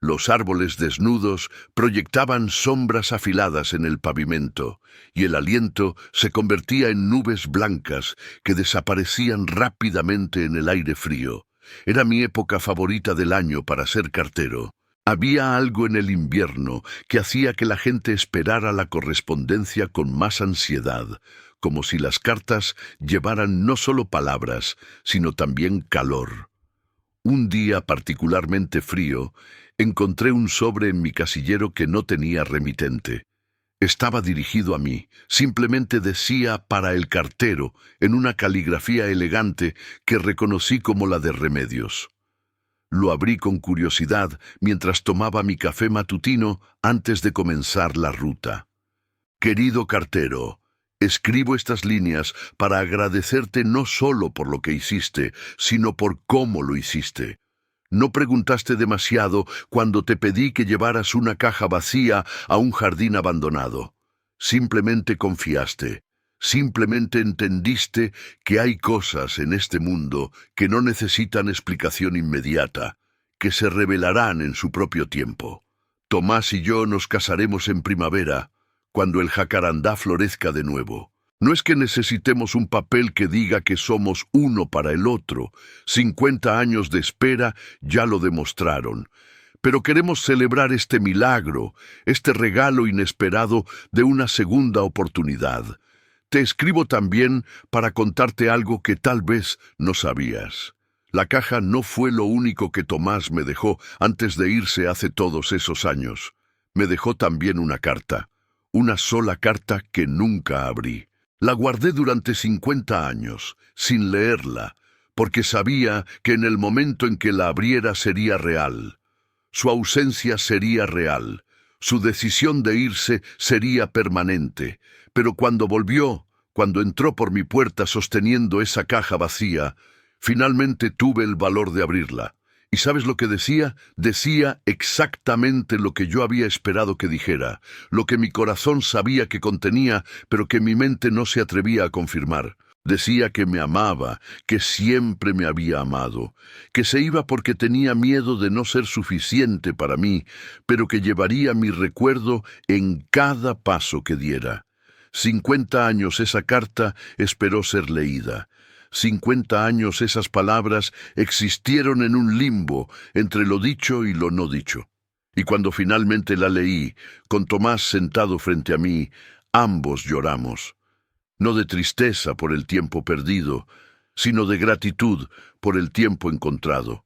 Los árboles desnudos proyectaban sombras afiladas en el pavimento, y el aliento se convertía en nubes blancas que desaparecían rápidamente en el aire frío. Era mi época favorita del año para ser cartero. Había algo en el invierno que hacía que la gente esperara la correspondencia con más ansiedad, como si las cartas llevaran no solo palabras, sino también calor. Un día particularmente frío, encontré un sobre en mi casillero que no tenía remitente. Estaba dirigido a mí, simplemente decía "para el cartero" en una caligrafía elegante que reconocí como la de Remedios. Lo abrí con curiosidad mientras tomaba mi café matutino antes de comenzar la ruta. Querido cartero, escribo estas líneas para agradecerte no solo por lo que hiciste, sino por cómo lo hiciste. No preguntaste demasiado cuando te pedí que llevaras una caja vacía a un jardín abandonado. Simplemente confiaste. Simplemente entendiste que hay cosas en este mundo que no necesitan explicación inmediata, que se revelarán en su propio tiempo. Tomás y yo nos casaremos en primavera, cuando el jacarandá florezca de nuevo. No es que necesitemos un papel que diga que somos uno para el otro. 50 años de espera ya lo demostraron. Pero queremos celebrar este milagro, este regalo inesperado de una segunda oportunidad. Te escribo también para contarte algo que tal vez no sabías. La caja no fue lo único que Tomás me dejó antes de irse hace todos esos años. Me dejó también una carta. Una sola carta que nunca abrí. La guardé durante 50 años, sin leerla, porque sabía que en el momento en que la abriera sería real. Su ausencia sería real. Su decisión de irse sería permanente. Pero cuando volvió, cuando entró por mi puerta sosteniendo esa caja vacía, finalmente tuve el valor de abrirla. ¿Y sabes lo que decía? Decía exactamente lo que yo había esperado que dijera, lo que mi corazón sabía que contenía, pero que mi mente no se atrevía a confirmar. Decía que me amaba, que siempre me había amado, que se iba porque tenía miedo de no ser suficiente para mí, pero que llevaría mi recuerdo en cada paso que diera. 50 años esa carta esperó ser leída. 50 años esas palabras existieron en un limbo entre lo dicho y lo no dicho. Y cuando finalmente la leí, con Tomás sentado frente a mí, ambos lloramos. No de tristeza por el tiempo perdido, sino de gratitud por el tiempo encontrado.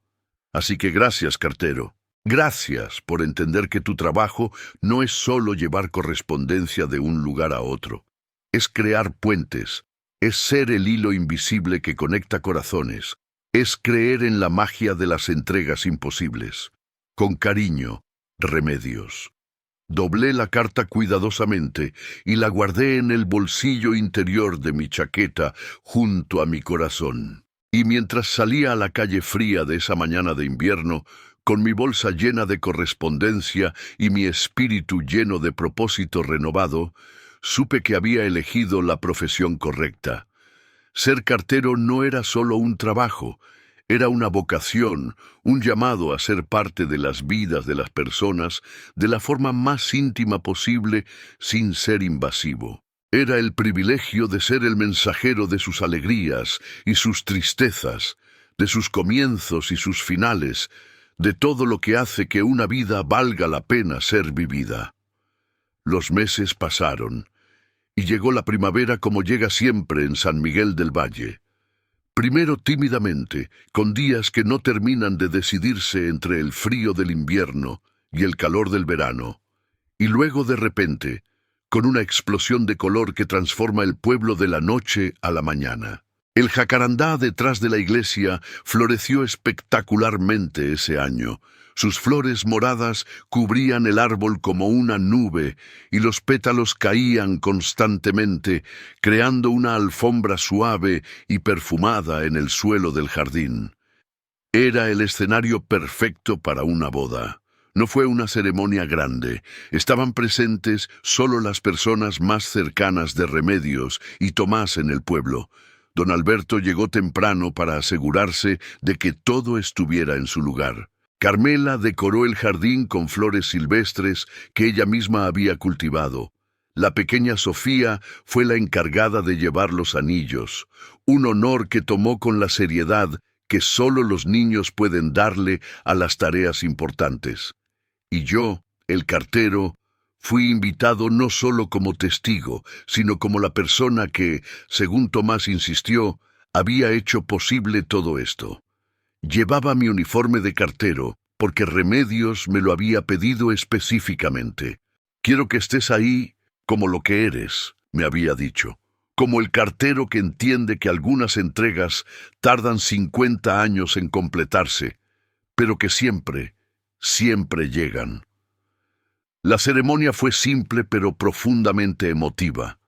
Así que gracias, cartero. Gracias por entender que tu trabajo no es solo llevar correspondencia de un lugar a otro. Es crear puentes, es ser el hilo invisible que conecta corazones, es creer en la magia de las entregas imposibles. Con cariño, Remedios. Doblé la carta cuidadosamente y la guardé en el bolsillo interior de mi chaqueta junto a mi corazón. Y mientras salía a la calle fría de esa mañana de invierno, con mi bolsa llena de correspondencia y mi espíritu lleno de propósito renovado, supe que había elegido la profesión correcta. Ser cartero no era solo un trabajo, era una vocación, un llamado a ser parte de las vidas de las personas de la forma más íntima posible sin ser invasivo. Era el privilegio de ser el mensajero de sus alegrías y sus tristezas, de sus comienzos y sus finales, de todo lo que hace que una vida valga la pena ser vivida. Los meses pasaron, y llegó la primavera como llega siempre en San Miguel del Valle. Primero tímidamente, con días que no terminan de decidirse entre el frío del invierno y el calor del verano, y luego de repente, con una explosión de color que transforma el pueblo de la noche a la mañana. El jacarandá detrás de la iglesia floreció espectacularmente ese año. Sus flores moradas cubrían el árbol como una nube y los pétalos caían constantemente, creando una alfombra suave y perfumada en el suelo del jardín. Era el escenario perfecto para una boda. No fue una ceremonia grande. Estaban presentes solo las personas más cercanas de Remedios y Tomás en el pueblo. Don Alberto llegó temprano para asegurarse de que todo estuviera en su lugar. Carmela decoró el jardín con flores silvestres que ella misma había cultivado. La pequeña Sofía fue la encargada de llevar los anillos, un honor que tomó con la seriedad que solo los niños pueden darle a las tareas importantes. Y yo, el cartero, fui invitado no solo como testigo, sino como la persona que, según Tomás insistió, había hecho posible todo esto. Llevaba mi uniforme de cartero, porque Remedios me lo había pedido específicamente. Quiero que estés ahí como lo que eres, me había dicho. Como el cartero que entiende que algunas entregas tardan 50 años en completarse, pero que siempre, siempre llegan. La ceremonia fue simple pero profundamente emotiva.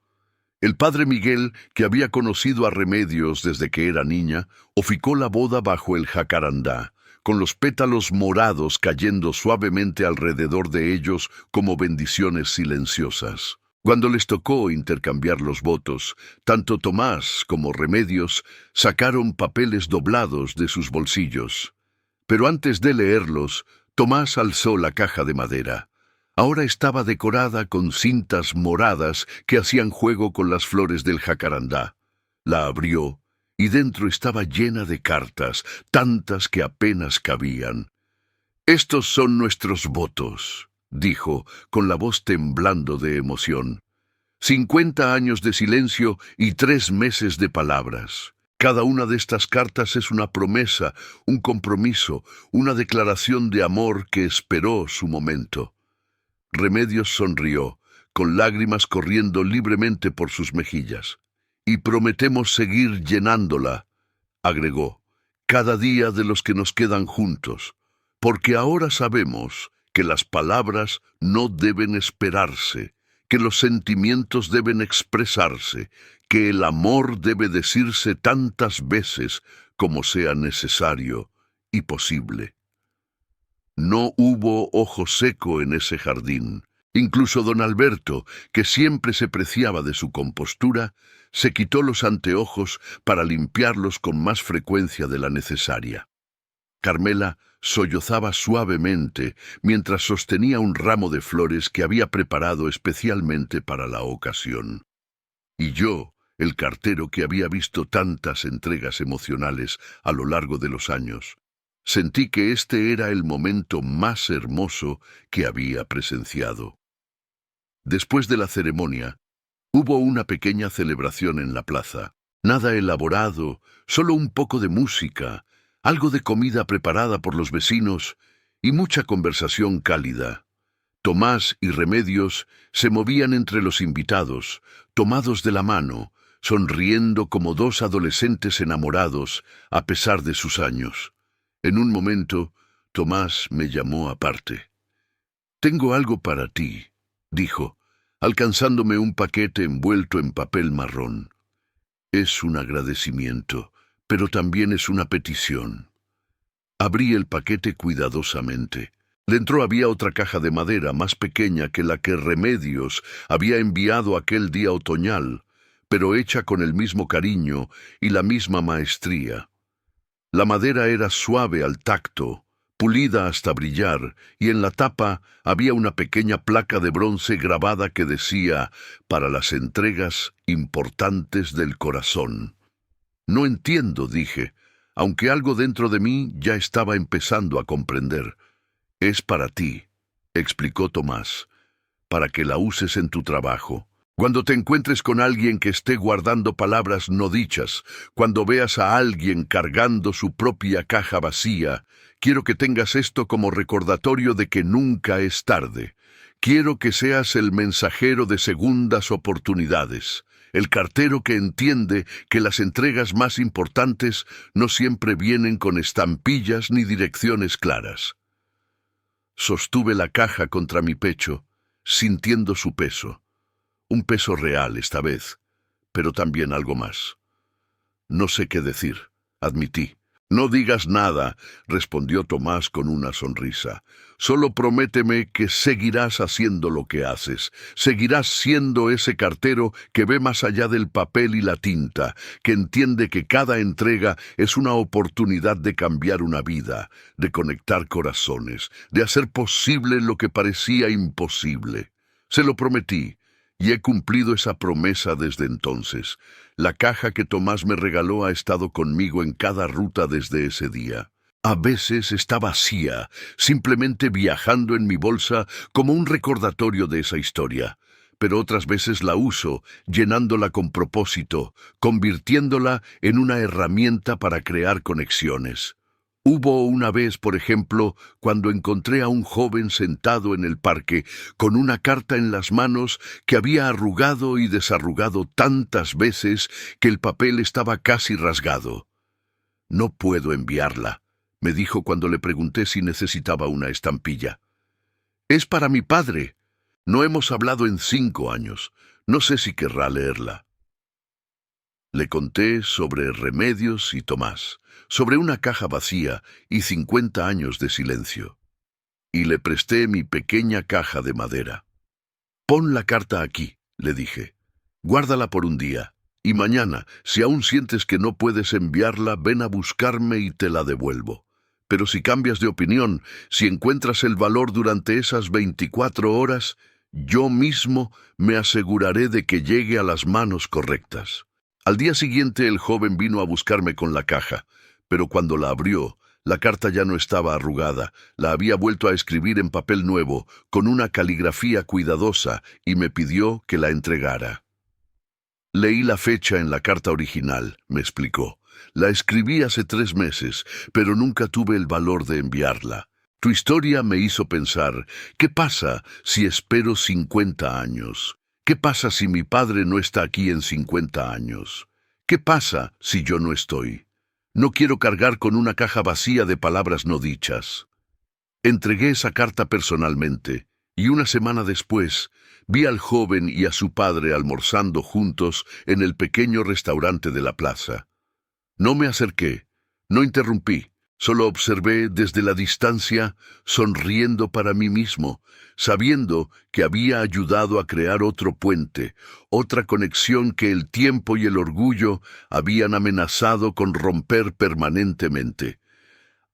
El padre Miguel, que había conocido a Remedios desde que era niña, oficó la boda bajo el jacarandá, con los pétalos morados cayendo suavemente alrededor de ellos como bendiciones silenciosas. Cuando les tocó intercambiar los votos, tanto Tomás como Remedios sacaron papeles doblados de sus bolsillos. Pero antes de leerlos, Tomás alzó la caja de madera. Ahora estaba decorada con cintas moradas que hacían juego con las flores del jacarandá. La abrió, y dentro estaba llena de cartas, tantas que apenas cabían. «Estos son nuestros votos», dijo, con la voz temblando de emoción. 50 años de silencio y 3 meses de palabras. Cada una de estas cartas es una promesa, un compromiso, una declaración de amor que esperó su momento. Remedios sonrió, con lágrimas corriendo libremente por sus mejillas. «Y prometemos seguir llenándola», agregó, «cada día de los que nos quedan juntos, porque ahora sabemos que las palabras no deben esperarse, que los sentimientos deben expresarse, que el amor debe decirse tantas veces como sea necesario y posible». No hubo ojo seco en ese jardín. Incluso don Alberto, que siempre se preciaba de su compostura, se quitó los anteojos para limpiarlos con más frecuencia de la necesaria. Carmela sollozaba suavemente mientras sostenía un ramo de flores que había preparado especialmente para la ocasión. Y yo, el cartero que había visto tantas entregas emocionales a lo largo de los años, sentí que este era el momento más hermoso que había presenciado. Después de la ceremonia, hubo una pequeña celebración en la plaza. Nada elaborado, solo un poco de música, algo de comida preparada por los vecinos y mucha conversación cálida. Tomás y Remedios se movían entre los invitados, tomados de la mano, sonriendo como dos adolescentes enamorados a pesar de sus años. En un momento, Tomás me llamó aparte. «Tengo algo para ti», dijo, alcanzándome un paquete envuelto en papel marrón. «Es un agradecimiento, pero también es una petición». Abrí el paquete cuidadosamente. Dentro había otra caja de madera más pequeña que la que Remedios había enviado aquel día otoñal, pero hecha con el mismo cariño y la misma maestría. La madera era suave al tacto, pulida hasta brillar, y en la tapa había una pequeña placa de bronce grabada que decía «Para las entregas importantes del corazón». «No entiendo», dije, aunque algo dentro de mí ya estaba empezando a comprender. «Es para ti», explicó Tomás, «para que la uses en tu trabajo. Cuando te encuentres con alguien que esté guardando palabras no dichas, cuando veas a alguien cargando su propia caja vacía, quiero que tengas esto como recordatorio de que nunca es tarde. Quiero que seas el mensajero de segundas oportunidades, el cartero que entiende que las entregas más importantes no siempre vienen con estampillas ni direcciones claras». Sostuve la caja contra mi pecho, sintiendo su peso. Un peso real esta vez, pero también algo más. «No sé qué decir», admití. «No digas nada», respondió Tomás con una sonrisa. «Solo prométeme que seguirás haciendo lo que haces. Seguirás siendo ese cartero que ve más allá del papel y la tinta, que entiende que cada entrega es una oportunidad de cambiar una vida, de conectar corazones, de hacer posible lo que parecía imposible. Se lo prometí, y he cumplido esa promesa desde entonces. La caja que Tomás me regaló ha estado conmigo en cada ruta desde ese día. A veces está vacía, simplemente viajando en mi bolsa como un recordatorio de esa historia. Pero otras veces la uso, llenándola con propósito, convirtiéndola en una herramienta para crear conexiones. Hubo una vez, por ejemplo, cuando encontré a un joven sentado en el parque con una carta en las manos que había arrugado y desarrugado tantas veces que el papel estaba casi rasgado. «No puedo enviarla», me dijo cuando le pregunté si necesitaba una estampilla. «Es para mi padre. No hemos hablado en 5 años. No sé si querrá leerla». Le conté sobre Remedios y Tomás, sobre una caja vacía y 50 años de silencio. Y le presté mi pequeña caja de madera. «Pon la carta aquí», le dije. «Guárdala por un día, y mañana, si aún sientes que no puedes enviarla, ven a buscarme y te la devuelvo. Pero si cambias de opinión, si encuentras el valor durante esas 24 horas, yo mismo me aseguraré de que llegue a las manos correctas». Al día siguiente el joven vino a buscarme con la caja, pero cuando la abrió, la carta ya no estaba arrugada, la había vuelto a escribir en papel nuevo, con una caligrafía cuidadosa, y me pidió que la entregara. «Leí la fecha en la carta original», me explicó. «La escribí hace 3 meses, pero nunca tuve el valor de enviarla. Tu historia me hizo pensar, ¿qué pasa si espero 50 años? ¿Qué pasa si mi padre no está aquí en 50 años? ¿Qué pasa si yo no estoy? No quiero cargar con una caja vacía de palabras no dichas». Entregué esa carta personalmente, y una semana después vi al joven y a su padre almorzando juntos en el pequeño restaurante de la plaza. No me acerqué, no interrumpí. Solo observé desde la distancia, sonriendo para mí mismo, sabiendo que había ayudado a crear otro puente, otra conexión que el tiempo y el orgullo habían amenazado con romper permanentemente.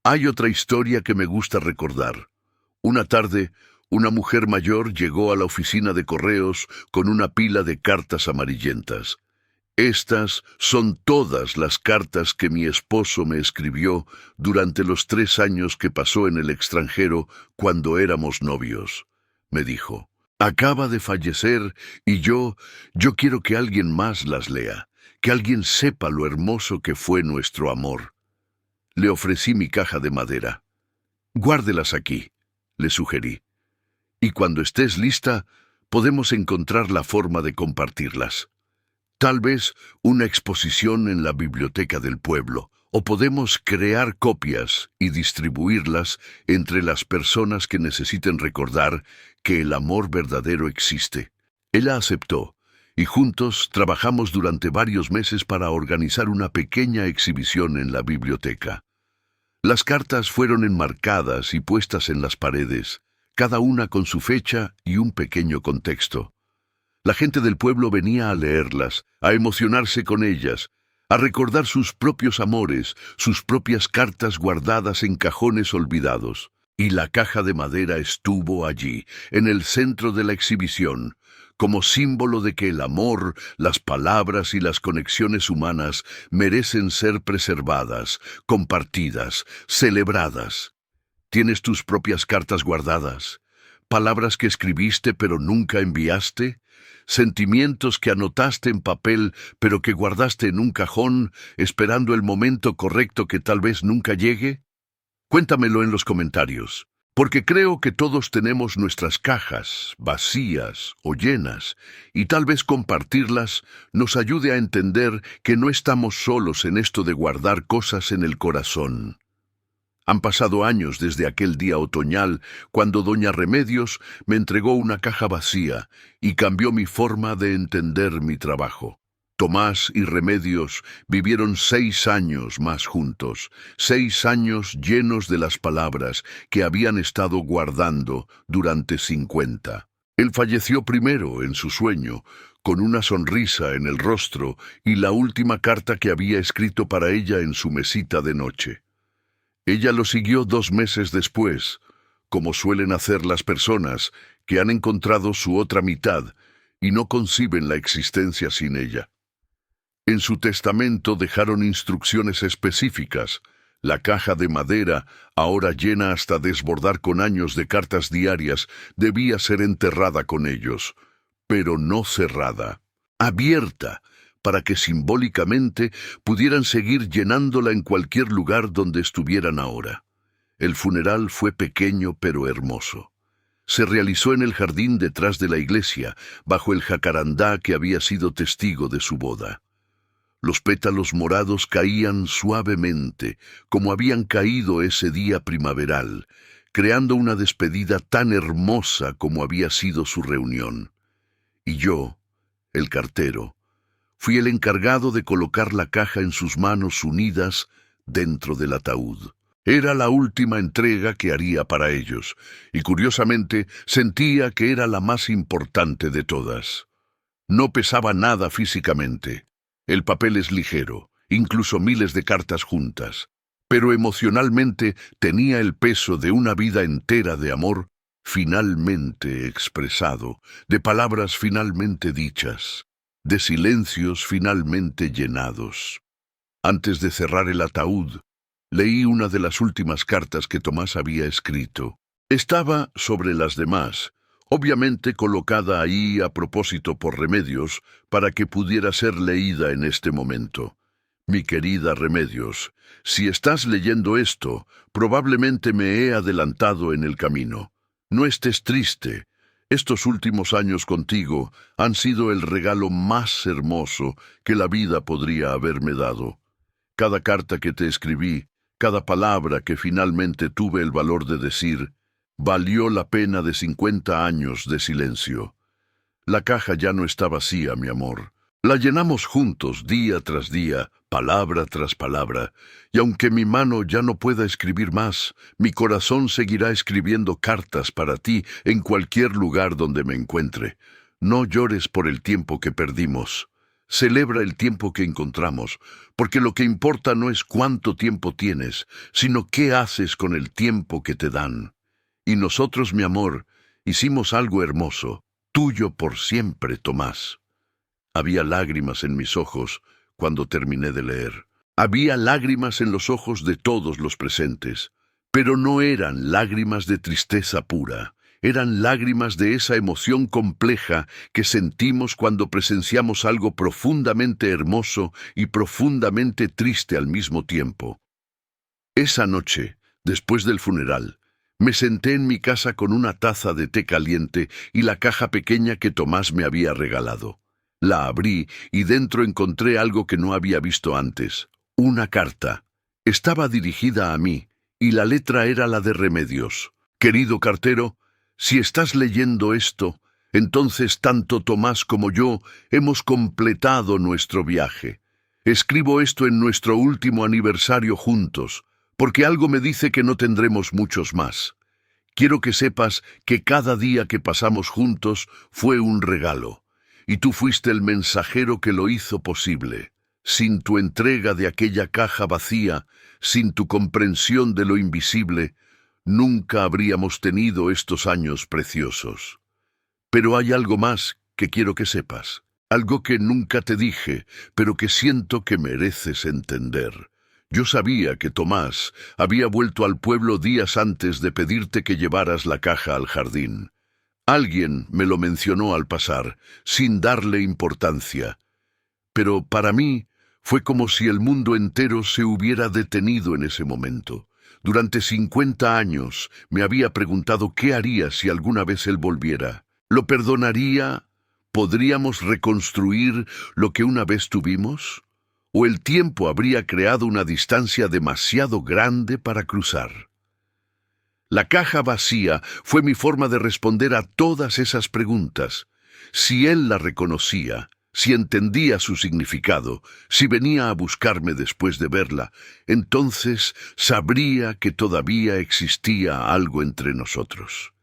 Hay otra historia que me gusta recordar. Una tarde, una mujer mayor llegó a la oficina de correos con una pila de cartas amarillentas. Estas son todas las cartas que mi esposo me escribió durante los 3 años que pasó en el extranjero cuando éramos novios. Me dijo, acaba de fallecer y yo quiero que alguien más las lea, que alguien sepa lo hermoso que fue nuestro amor. Le ofrecí mi caja de madera. Guárdelas aquí, le sugerí. Y cuando estés lista, podemos encontrar la forma de compartirlas. Tal vez una exposición en la biblioteca del pueblo, o podemos crear copias y distribuirlas entre las personas que necesiten recordar que el amor verdadero existe. Ella aceptó, y juntos trabajamos durante varios meses para organizar una pequeña exhibición en la biblioteca. Las cartas fueron enmarcadas y puestas en las paredes, cada una con su fecha y un pequeño contexto. La gente del pueblo venía a leerlas, a emocionarse con ellas, a recordar sus propios amores, sus propias cartas guardadas en cajones olvidados. Y la caja de madera estuvo allí, en el centro de la exhibición, como símbolo de que el amor, las palabras y las conexiones humanas merecen ser preservadas, compartidas, celebradas. ¿Tienes tus propias cartas guardadas? ¿Palabras que escribiste pero nunca enviaste? ¿Sentimientos que anotaste en papel pero que guardaste en un cajón, esperando el momento correcto que tal vez nunca llegue? Cuéntamelo en los comentarios, porque creo que todos tenemos nuestras cajas, vacías o llenas, y tal vez compartirlas nos ayude a entender que no estamos solos en esto de guardar cosas en el corazón. Han pasado años desde aquel día otoñal cuando doña Remedios me entregó una caja vacía y cambió mi forma de entender mi trabajo. Tomás y Remedios vivieron 6 años más juntos, 6 años llenos de las palabras que habían estado guardando durante 50. Él falleció primero en su sueño, con una sonrisa en el rostro y la última carta que había escrito para ella en su mesita de noche. Ella lo siguió 2 meses después, como suelen hacer las personas que han encontrado su otra mitad y no conciben la existencia sin ella. En su testamento dejaron instrucciones específicas. La caja de madera, ahora llena hasta desbordar con años de cartas diarias, debía ser enterrada con ellos, pero no cerrada, abierta, para que simbólicamente pudieran seguir llenándola en cualquier lugar donde estuvieran ahora. El funeral fue pequeño pero hermoso. Se realizó en el jardín detrás de la iglesia, bajo el jacarandá que había sido testigo de su boda. Los pétalos morados caían suavemente, como habían caído ese día primaveral, creando una despedida tan hermosa como había sido su reunión. Y yo, el cartero, fui el encargado de colocar la caja en sus manos unidas dentro del ataúd. Era la última entrega que haría para ellos, y curiosamente sentía que era la más importante de todas. No pesaba nada físicamente. El papel es ligero, incluso miles de cartas juntas, pero emocionalmente tenía el peso de una vida entera de amor finalmente expresado, de palabras finalmente dichas, de silencios finalmente llenados. Antes de cerrar el ataúd, leí una de las últimas cartas que Tomás había escrito. Estaba sobre las demás, obviamente colocada ahí a propósito por Remedios para que pudiera ser leída en este momento. Mi querida Remedios, si estás leyendo esto, probablemente me he adelantado en el camino. No estés triste. Estos últimos años contigo han sido el regalo más hermoso que la vida podría haberme dado. Cada carta que te escribí, cada palabra que finalmente tuve el valor de decir, valió la pena de 50 años de silencio. La caja ya no está vacía, mi amor. La llenamos juntos día tras día, palabra tras palabra, y aunque mi mano ya no pueda escribir más, mi corazón seguirá escribiendo cartas para ti en cualquier lugar donde me encuentre. No llores por el tiempo que perdimos. Celebra el tiempo que encontramos, porque lo que importa no es cuánto tiempo tienes, sino qué haces con el tiempo que te dan. Y nosotros, mi amor, hicimos algo hermoso, tuyo por siempre, Tomás. Había lágrimas en mis ojos cuando terminé de leer. Había lágrimas en los ojos de todos los presentes, pero no eran lágrimas de tristeza pura. Eran lágrimas de esa emoción compleja que sentimos cuando presenciamos algo profundamente hermoso y profundamente triste al mismo tiempo. Esa noche, después del funeral, me senté en mi casa con una taza de té caliente y la caja pequeña que Tomás me había regalado. La abrí y dentro encontré algo que no había visto antes. Una carta. Estaba dirigida a mí, y la letra era la de Remedios. Querido cartero, si estás leyendo esto, entonces tanto Tomás como yo hemos completado nuestro viaje. Escribo esto en nuestro último aniversario juntos, porque algo me dice que no tendremos muchos más. Quiero que sepas que cada día que pasamos juntos fue un regalo, y tú fuiste el mensajero que lo hizo posible. Sin tu entrega de aquella caja vacía, sin tu comprensión de lo invisible, nunca habríamos tenido estos años preciosos. Pero hay algo más que quiero que sepas, algo que nunca te dije, pero que siento que mereces entender. Yo sabía que Tomás había vuelto al pueblo días antes de pedirte que llevaras la caja al jardín. Alguien me lo mencionó al pasar, sin darle importancia. Pero para mí fue como si el mundo entero se hubiera detenido en ese momento. Durante 50 años me había preguntado qué haría si alguna vez él volviera. ¿Lo perdonaría? ¿Podríamos reconstruir lo que una vez tuvimos? ¿O el tiempo habría creado una distancia demasiado grande para cruzar? La caja vacía fue mi forma de responder a todas esas preguntas. Si él la reconocía, si entendía su significado, si venía a buscarme después de verla, entonces sabría que todavía existía algo entre nosotros,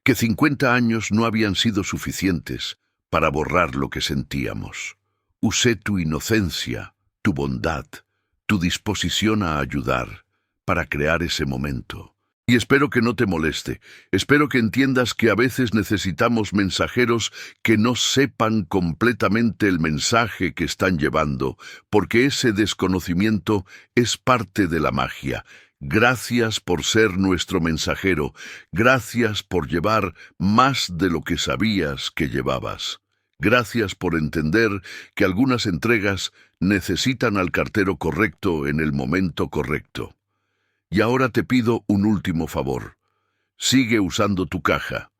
que 50 años no habían sido suficientes para borrar lo que sentíamos. Usé tu inocencia, tu bondad, tu disposición a ayudar para crear ese momento. Y espero que no te moleste, espero que entiendas que a veces necesitamos mensajeros que no sepan completamente el mensaje que están llevando, porque ese desconocimiento es parte de la magia. Gracias por ser nuestro mensajero, gracias por llevar más de lo que sabías que llevabas. Gracias por entender que algunas entregas necesitan al cartero correcto en el momento correcto. Y ahora te pido un último favor. Sigue usando tu caja.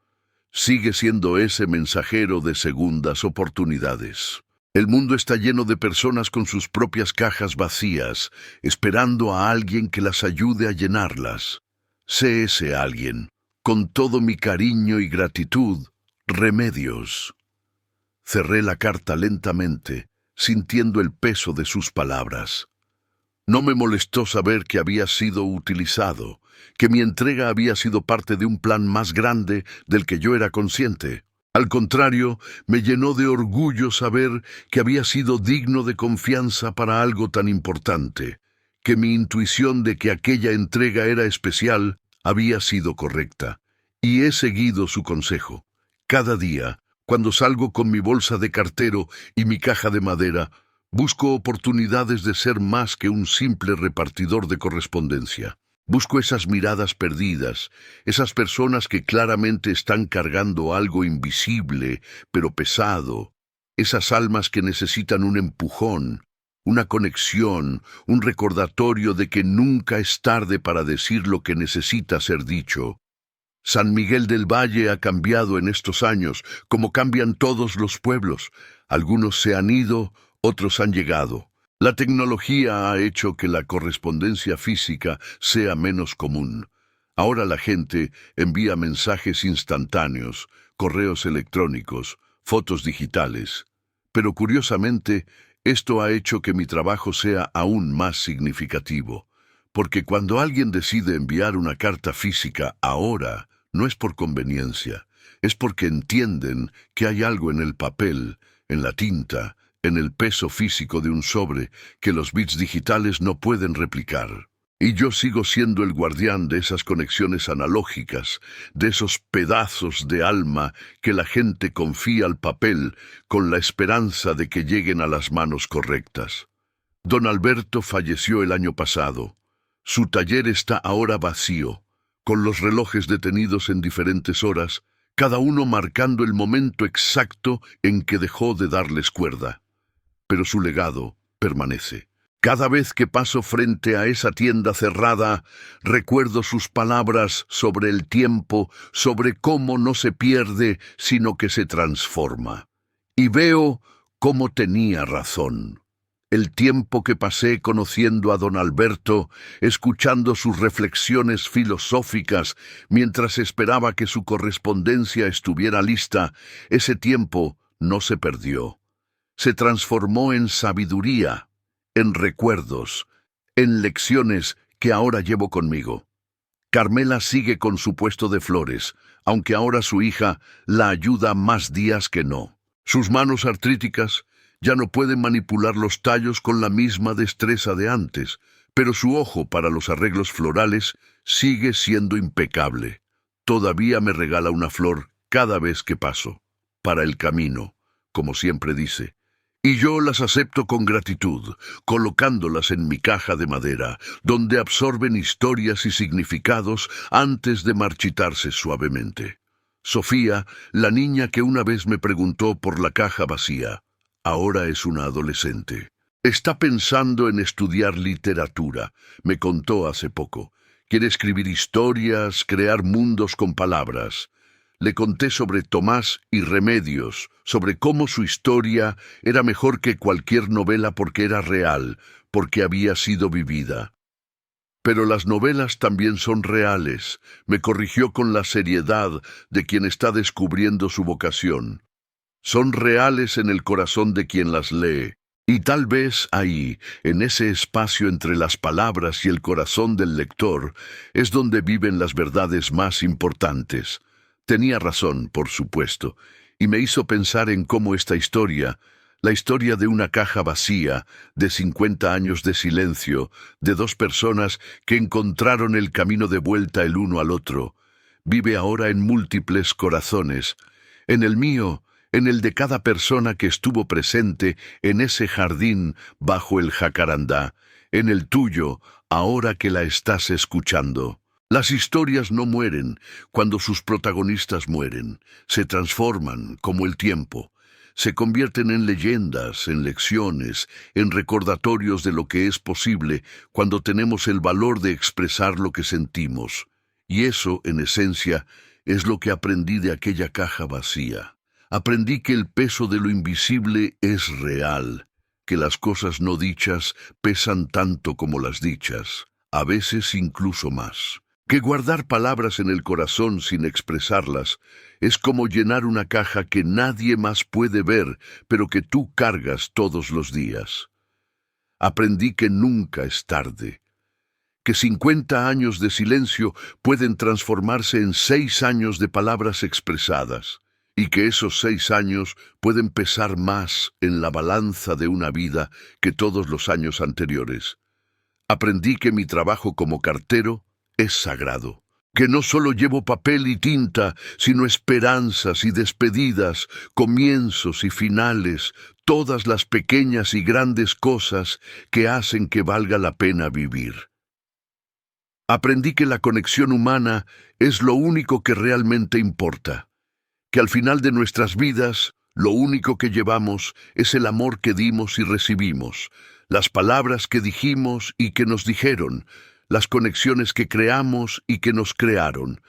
Sigue siendo ese mensajero de segundas oportunidades. El mundo está lleno de personas con sus propias cajas vacías, esperando a alguien que las ayude a llenarlas. Sé ese alguien. Con todo mi cariño y gratitud, Remedios. Cerré la carta lentamente, sintiendo el peso de sus palabras. No me molestó saber que había sido utilizado, que mi entrega había sido parte de un plan más grande del que yo era consciente. Al contrario, me llenó de orgullo saber que había sido digno de confianza para algo tan importante, que mi intuición de que aquella entrega era especial había sido correcta, y he seguido su consejo. Cada día, cuando salgo con mi bolsa de cartero y mi caja de madera, busco oportunidades de ser más que un simple repartidor de correspondencia. Busco esas miradas perdidas, esas personas que claramente están cargando algo invisible, pero pesado, esas almas que necesitan un empujón, una conexión, un recordatorio de que nunca es tarde para decir lo que necesita ser dicho. San Miguel del Valle ha cambiado en estos años, como cambian todos los pueblos. Algunos se han ido, otros han llegado. La tecnología ha hecho que la correspondencia física sea menos común. Ahora la gente envía mensajes instantáneos, correos electrónicos, fotos digitales. Pero curiosamente, esto ha hecho que mi trabajo sea aún más significativo. Porque cuando alguien decide enviar una carta física ahora, no es por conveniencia, es porque entienden que hay algo en el papel, en la tinta, en el peso físico de un sobre que los bits digitales no pueden replicar. Y yo sigo siendo el guardián de esas conexiones analógicas, de esos pedazos de alma que la gente confía al papel con la esperanza de que lleguen a las manos correctas. Don Alberto falleció el año pasado. Su taller está ahora vacío, con los relojes detenidos en diferentes horas, cada uno marcando el momento exacto en que dejó de darles cuerda. Pero su legado permanece. Cada vez que paso frente a esa tienda cerrada, recuerdo sus palabras sobre el tiempo, sobre cómo no se pierde, sino que se transforma. Y veo cómo tenía razón. El tiempo que pasé conociendo a don Alberto, escuchando sus reflexiones filosóficas, mientras esperaba que su correspondencia estuviera lista, ese tiempo no se perdió. Se transformó en sabiduría, en recuerdos, en lecciones que ahora llevo conmigo. Carmela sigue con su puesto de flores, aunque ahora su hija la ayuda más días que no. Sus manos artríticas ya no pueden manipular los tallos con la misma destreza de antes, pero su ojo para los arreglos florales sigue siendo impecable. Todavía me regala una flor cada vez que paso, para el camino, como siempre dice. Y yo las acepto con gratitud, colocándolas en mi caja de madera, donde absorben historias y significados antes de marchitarse suavemente. Sofía, la niña que una vez me preguntó por la caja vacía, ahora es una adolescente. Está pensando en estudiar literatura, me contó hace poco. Quiere escribir historias, crear mundos con palabras. Le conté sobre Tomás y Remedios, sobre cómo su historia era mejor que cualquier novela porque era real, porque había sido vivida. Pero las novelas también son reales, me corrigió con la seriedad de quien está descubriendo su vocación. Son reales en el corazón de quien las lee. Y tal vez ahí, en ese espacio entre las palabras y el corazón del lector, es donde viven las verdades más importantes. Tenía razón, por supuesto, y me hizo pensar en cómo esta historia, la historia de una caja vacía, de 50 años de silencio, de dos personas que encontraron el camino de vuelta el uno al otro, vive ahora en múltiples corazones, en el mío, en el de cada persona que estuvo presente en ese jardín bajo el jacarandá, en el tuyo, ahora que la estás escuchando. Las historias no mueren cuando sus protagonistas mueren, se transforman como el tiempo, se convierten en leyendas, en lecciones, en recordatorios de lo que es posible cuando tenemos el valor de expresar lo que sentimos. Y eso, en esencia, es lo que aprendí de aquella caja vacía. Aprendí que el peso de lo invisible es real, que las cosas no dichas pesan tanto como las dichas, a veces incluso más. Que guardar palabras en el corazón sin expresarlas es como llenar una caja que nadie más puede ver, pero que tú cargas todos los días. Aprendí que nunca es tarde, que 50 años de silencio pueden transformarse en 6 años de palabras expresadas, y que esos 6 años pueden pesar más en la balanza de una vida que todos los años anteriores. Aprendí que mi trabajo como cartero es sagrado, que no solo llevo papel y tinta, sino esperanzas y despedidas, comienzos y finales, todas las pequeñas y grandes cosas que hacen que valga la pena vivir. Aprendí que la conexión humana es lo único que realmente importa, que al final de nuestras vidas, lo único que llevamos es el amor que dimos y recibimos, las palabras que dijimos y que nos dijeron, las conexiones que creamos y que nos crearon,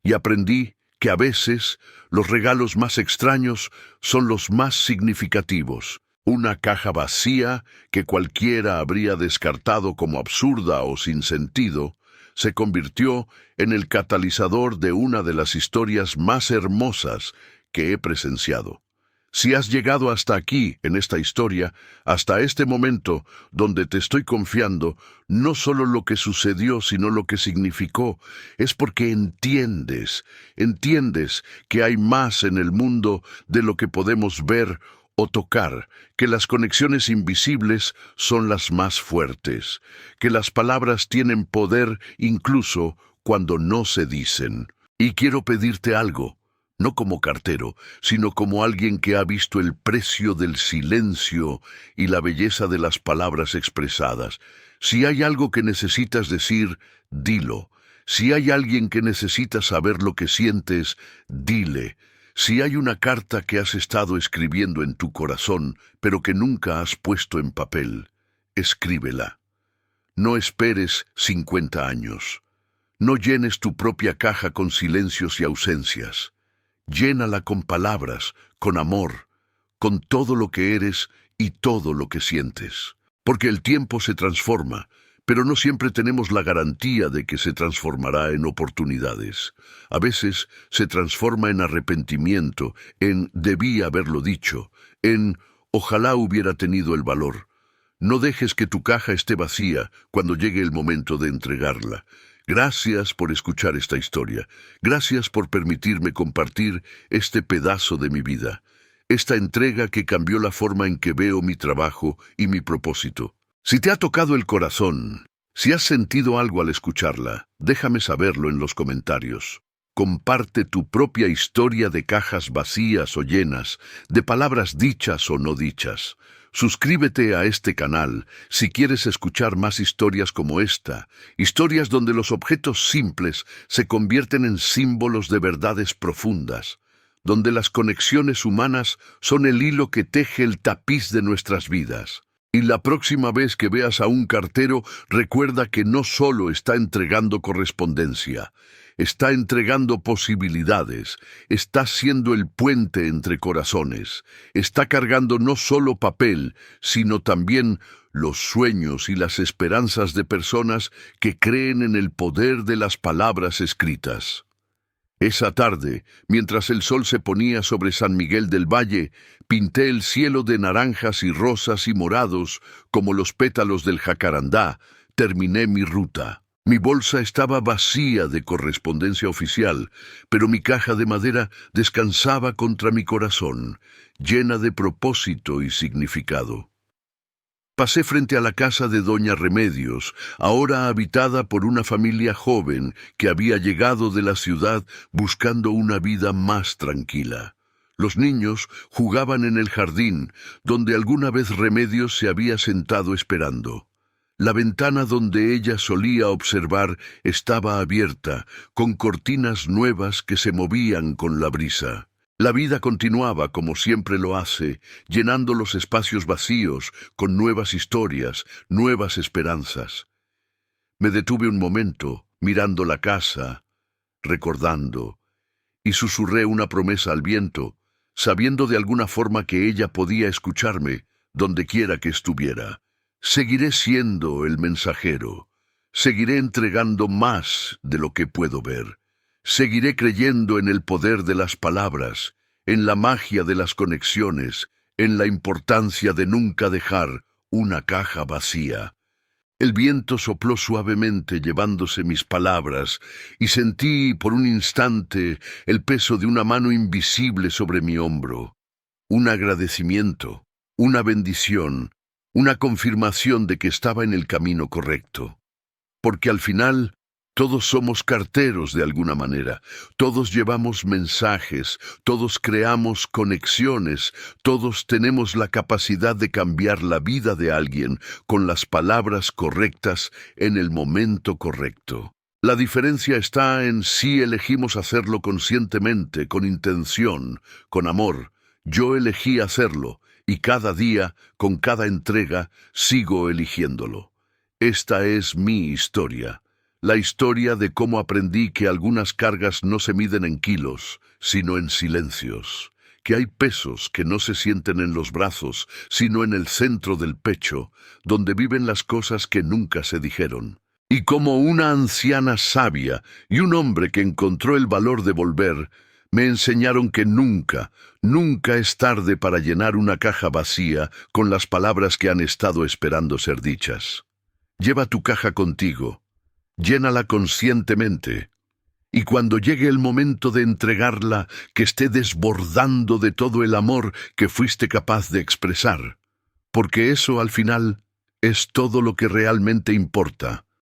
y aprendí que a veces los regalos más extraños son los más significativos. Una caja vacía que cualquiera habría descartado como absurda o sin sentido, se convirtió en el catalizador de una de las historias más hermosas que he presenciado. Si has llegado hasta aquí, en esta historia, hasta este momento, donde te estoy confiando, no solo lo que sucedió, sino lo que significó, es porque entiendes que hay más en el mundo de lo que podemos ver o tocar, que las conexiones invisibles son las más fuertes, que las palabras tienen poder incluso cuando no se dicen. Y quiero pedirte algo. No como cartero, sino como alguien que ha visto el precio del silencio y la belleza de las palabras expresadas. Si hay algo que necesitas decir, dilo. Si hay alguien que necesita saber lo que sientes, dile. Si hay una carta que has estado escribiendo en tu corazón, pero que nunca has puesto en papel, escríbela. No esperes 50 años. No llenes tu propia caja con silencios y ausencias. Llénala con palabras, con amor, con todo lo que eres y todo lo que sientes. Porque el tiempo se transforma, pero no siempre tenemos la garantía de que se transformará en oportunidades. A veces se transforma en arrepentimiento, en debí haberlo dicho, en ojalá hubiera tenido el valor. No dejes que tu caja esté vacía cuando llegue el momento de entregarla. Gracias por escuchar esta historia. Gracias por permitirme compartir este pedazo de mi vida. Esta entrega que cambió la forma en que veo mi trabajo y mi propósito. Si te ha tocado el corazón, si has sentido algo al escucharla, déjame saberlo en los comentarios. Comparte tu propia historia de cajas vacías o llenas, de palabras dichas o no dichas. Suscríbete a este canal si quieres escuchar más historias como esta, historias donde los objetos simples se convierten en símbolos de verdades profundas, donde las conexiones humanas son el hilo que teje el tapiz de nuestras vidas. Y la próxima vez que veas a un cartero, recuerda que no solo está entregando correspondencia, está entregando posibilidades, está siendo el puente entre corazones, está cargando no solo papel, sino también los sueños y las esperanzas de personas que creen en el poder de las palabras escritas. Esa tarde, mientras el sol se ponía sobre San Miguel del Valle, pinté el cielo de naranjas y rosas y morados como los pétalos del jacarandá. Terminé mi ruta. Mi bolsa estaba vacía de correspondencia oficial, pero mi caja de madera descansaba contra mi corazón, llena de propósito y significado. Pasé frente a la casa de Doña Remedios, ahora habitada por una familia joven que había llegado de la ciudad buscando una vida más tranquila. Los niños jugaban en el jardín, donde alguna vez Remedios se había sentado esperando. La ventana donde ella solía observar estaba abierta, con cortinas nuevas que se movían con la brisa. La vida continuaba como siempre lo hace, llenando los espacios vacíos con nuevas historias, nuevas esperanzas. Me detuve un momento, mirando la casa, recordando, y susurré una promesa al viento, sabiendo de alguna forma que ella podía escucharme, donde quiera que estuviera. Seguiré siendo el mensajero, seguiré entregando más de lo que puedo ver. Seguiré creyendo en el poder de las palabras, en la magia de las conexiones, en la importancia de nunca dejar una caja vacía. El viento sopló suavemente llevándose mis palabras y sentí por un instante el peso de una mano invisible sobre mi hombro. Un agradecimiento, una bendición, una confirmación de que estaba en el camino correcto. Porque al final, todos somos carteros de alguna manera, todos llevamos mensajes, todos creamos conexiones, todos tenemos la capacidad de cambiar la vida de alguien con las palabras correctas en el momento correcto. La diferencia está en si elegimos hacerlo conscientemente, con intención, con amor. Yo elegí hacerlo, y cada día, con cada entrega, sigo eligiéndolo. Esta es mi historia. La historia de cómo aprendí que algunas cargas no se miden en kilos, sino en silencios, que hay pesos que no se sienten en los brazos, sino en el centro del pecho, donde viven las cosas que nunca se dijeron. Y como una anciana sabia y un hombre que encontró el valor de volver, me enseñaron que nunca, nunca es tarde para llenar una caja vacía con las palabras que han estado esperando ser dichas. Lleva tu caja contigo. Llénala conscientemente, y cuando llegue el momento de entregarla, que esté desbordando de todo el amor que fuiste capaz de expresar, porque eso al final es todo lo que realmente importa.